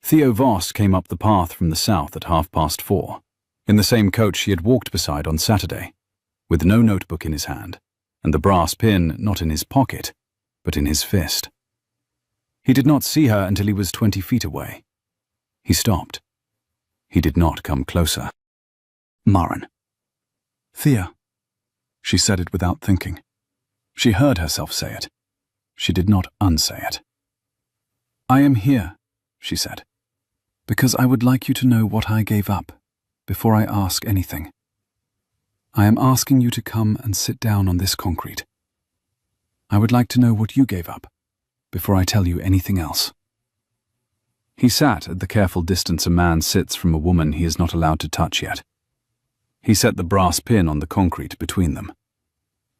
Theo Voss came up the path from the south at 4:30, in the same coach he had walked beside on Saturday, with no notebook in his hand, and the brass pin not in his pocket, but in his fist. He did not see her until he was 20 feet away. He stopped. He did not come closer. "Maren." "Thea." She said it without thinking. She heard herself say it. She did not unsay it. "I am here," she said, "because I would like you to know what I gave up, before I ask anything. I am asking you to come and sit down on this concrete. I would like to know what you gave up, before I tell you anything else." He sat at the careful distance a man sits from a woman he is not allowed to touch yet. He set the brass pin on the concrete between them.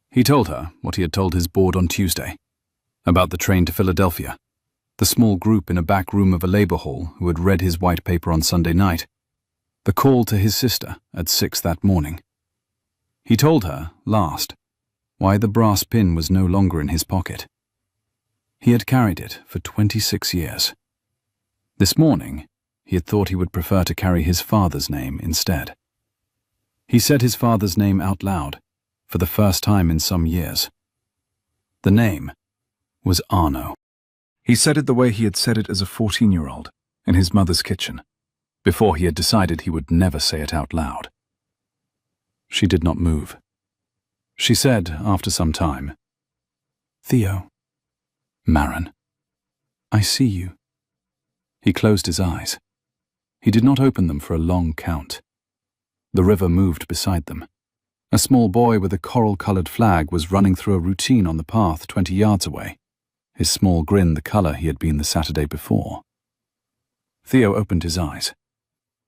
He told her what he had told his board on Tuesday, about the train to Philadelphia, the small group in a back room of a labor hall who had read his white paper on Sunday night, the call to his sister at 6 that morning. He told her, last, why the brass pin was no longer in his pocket. He had carried it for 26 years. This morning, he had thought he would prefer to carry his father's name instead. He said his father's name out loud, for the first time in some years. The name was Arno. He said it the way he had said it as a 14-year-old, in his mother's kitchen, before he had decided he would never say it out loud. She did not move. She said, after some time, "Theo." "Maren." "I see you." He closed his eyes. He did not open them for a long count. The river moved beside them. A small boy with a coral-colored flag was running through a routine on the path 20 yards away, his small grin the color he had been the Saturday before. Theo opened his eyes.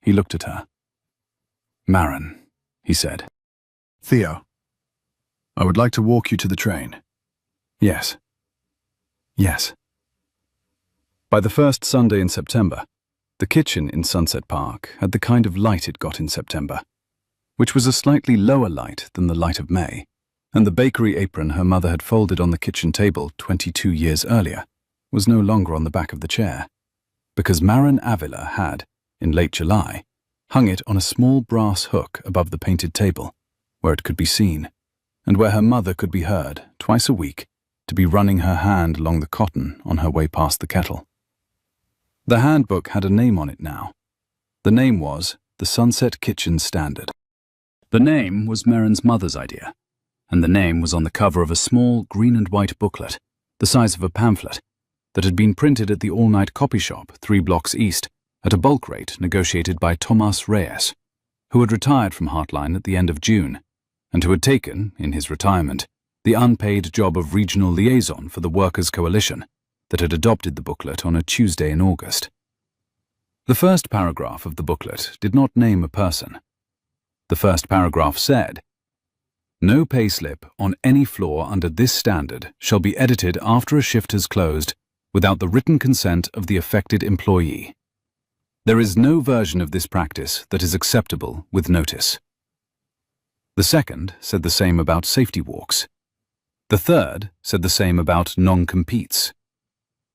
He looked at her. "Maren," he said. "Theo, I would like to walk you to the train." "Yes." "Yes." By the first Sunday in September, the kitchen in Sunset Park had the kind of light it got in September, which was a slightly lower light than the light of May, and the bakery apron her mother had folded on the kitchen table 22 years earlier was no longer on the back of the chair, because Maren Avila had, in late July, hung it on a small brass hook above the painted table, where it could be seen, and where her mother could be heard, twice a week, to be running her hand along the cotton on her way past the kettle. The handbook had a name on it now. The name was the Sunset Kitchen Standard. The name was Maren's mother's idea, and the name was on the cover of a small green and white booklet, the size of a pamphlet, that had been printed at the all-night copy shop 3 blocks east at a bulk rate negotiated by Tomas Reyes, who had retired from Heartline at the end of June, and who had taken, in his retirement, the unpaid job of regional liaison for the Workers' Coalition that had adopted the booklet on a Tuesday in August. The first paragraph of the booklet did not name a person. The first paragraph said, "No payslip on any floor under this standard shall be edited after a shift has closed without the written consent of the affected employee. There is no version of this practice that is acceptable with notice." The second said the same about safety walks. The third said the same about non-competes.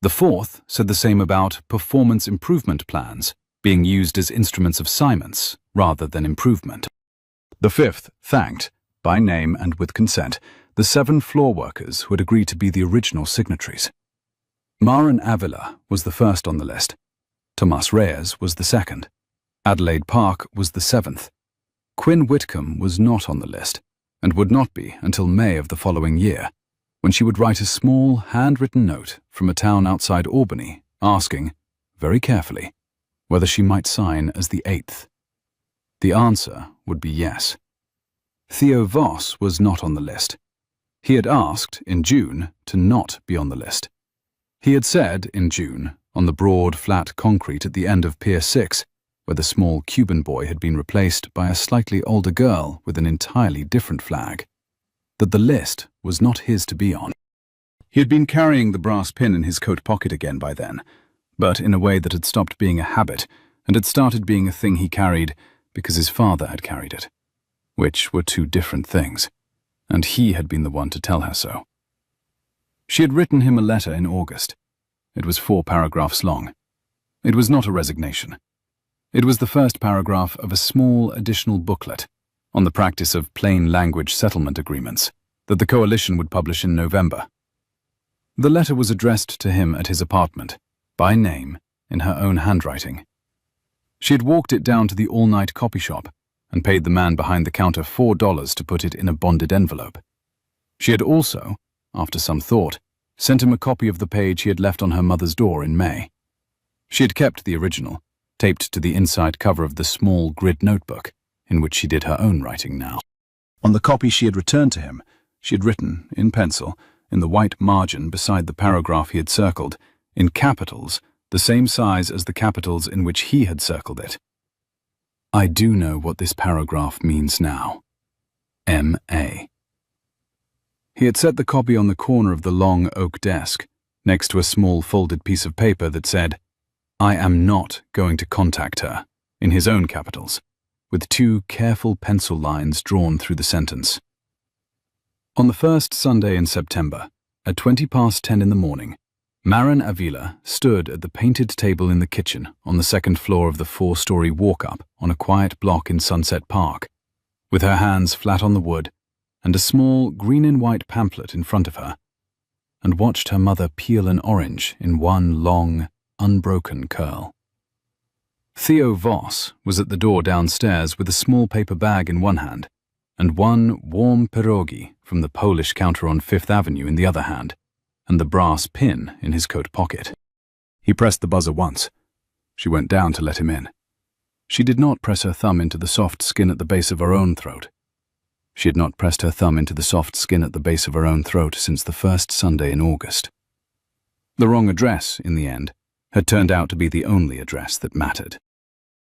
The fourth said the same about performance improvement plans being used as instruments of silence rather than improvement. The fifth thanked, by name and with consent, the 7 floor workers who had agreed to be the original signatories. Maren Avila was the first on the list. Tomas Reyes was the second. Adelaide Park was the 7th. Quinn Whitcomb was not on the list, and would not be until May of the following year, when she would write a small, handwritten note from a town outside Albany, asking, very carefully, whether she might sign as the 8th. The answer would be yes. Theo Voss was not on the list. He had asked, in June, to not be on the list. He had said, in June, on the broad, flat concrete at the end of Pier 6, where the small Cuban boy had been replaced by a slightly older girl with an entirely different flag, that the list was not his to be on. He had been carrying the brass pin in his coat pocket again by then, but in a way that had stopped being a habit and had started being a thing he carried because his father had carried it, which were 2 different things, and he had been the one to tell her so. She had written him a letter in August. It was 4 paragraphs long. It was not a resignation. It was the first paragraph of a small additional booklet on the practice of plain language settlement agreements that the coalition would publish in November. The letter was addressed to him at his apartment, by name, in her own handwriting. She had walked it down to the all-night copy shop and paid the man behind the counter $4 to put it in a bonded envelope. She had also, after some thought, sent him a copy of the page he had left on her mother's door in May. She had kept the original, taped to the inside cover of the small grid notebook, in which she did her own writing now. On the copy she had returned to him, she had written, in pencil, in the white margin beside the paragraph he had circled, in capitals, the same size as the capitals in which he had circled it. I do know what this paragraph means now. M.A. He had set the copy on the corner of the long oak desk, next to a small folded piece of paper that said, I am not going to contact her, in his own capitals, with 2 careful pencil lines drawn through the sentence. On the first Sunday in September, at 10:20 in the morning, Maren Avila stood at the painted table in the kitchen on the 2nd floor of the 4-story walk-up on a quiet block in Sunset Park, with her hands flat on the wood and a small green and white pamphlet in front of her, and watched her mother peel an orange in one long, unbroken curl. Theo Voss was at the door downstairs with a small paper bag in one hand and 1 warm pierogi from the Polish counter on 5th Avenue in the other hand, and the brass pin in his coat pocket. He pressed the buzzer once. She went down to let him in. She did not press her thumb into the soft skin at the base of her own throat. She had not pressed her thumb into the soft skin at the base of her own throat since the first Sunday in August. The wrong address, in the end, had turned out to be the only address that mattered.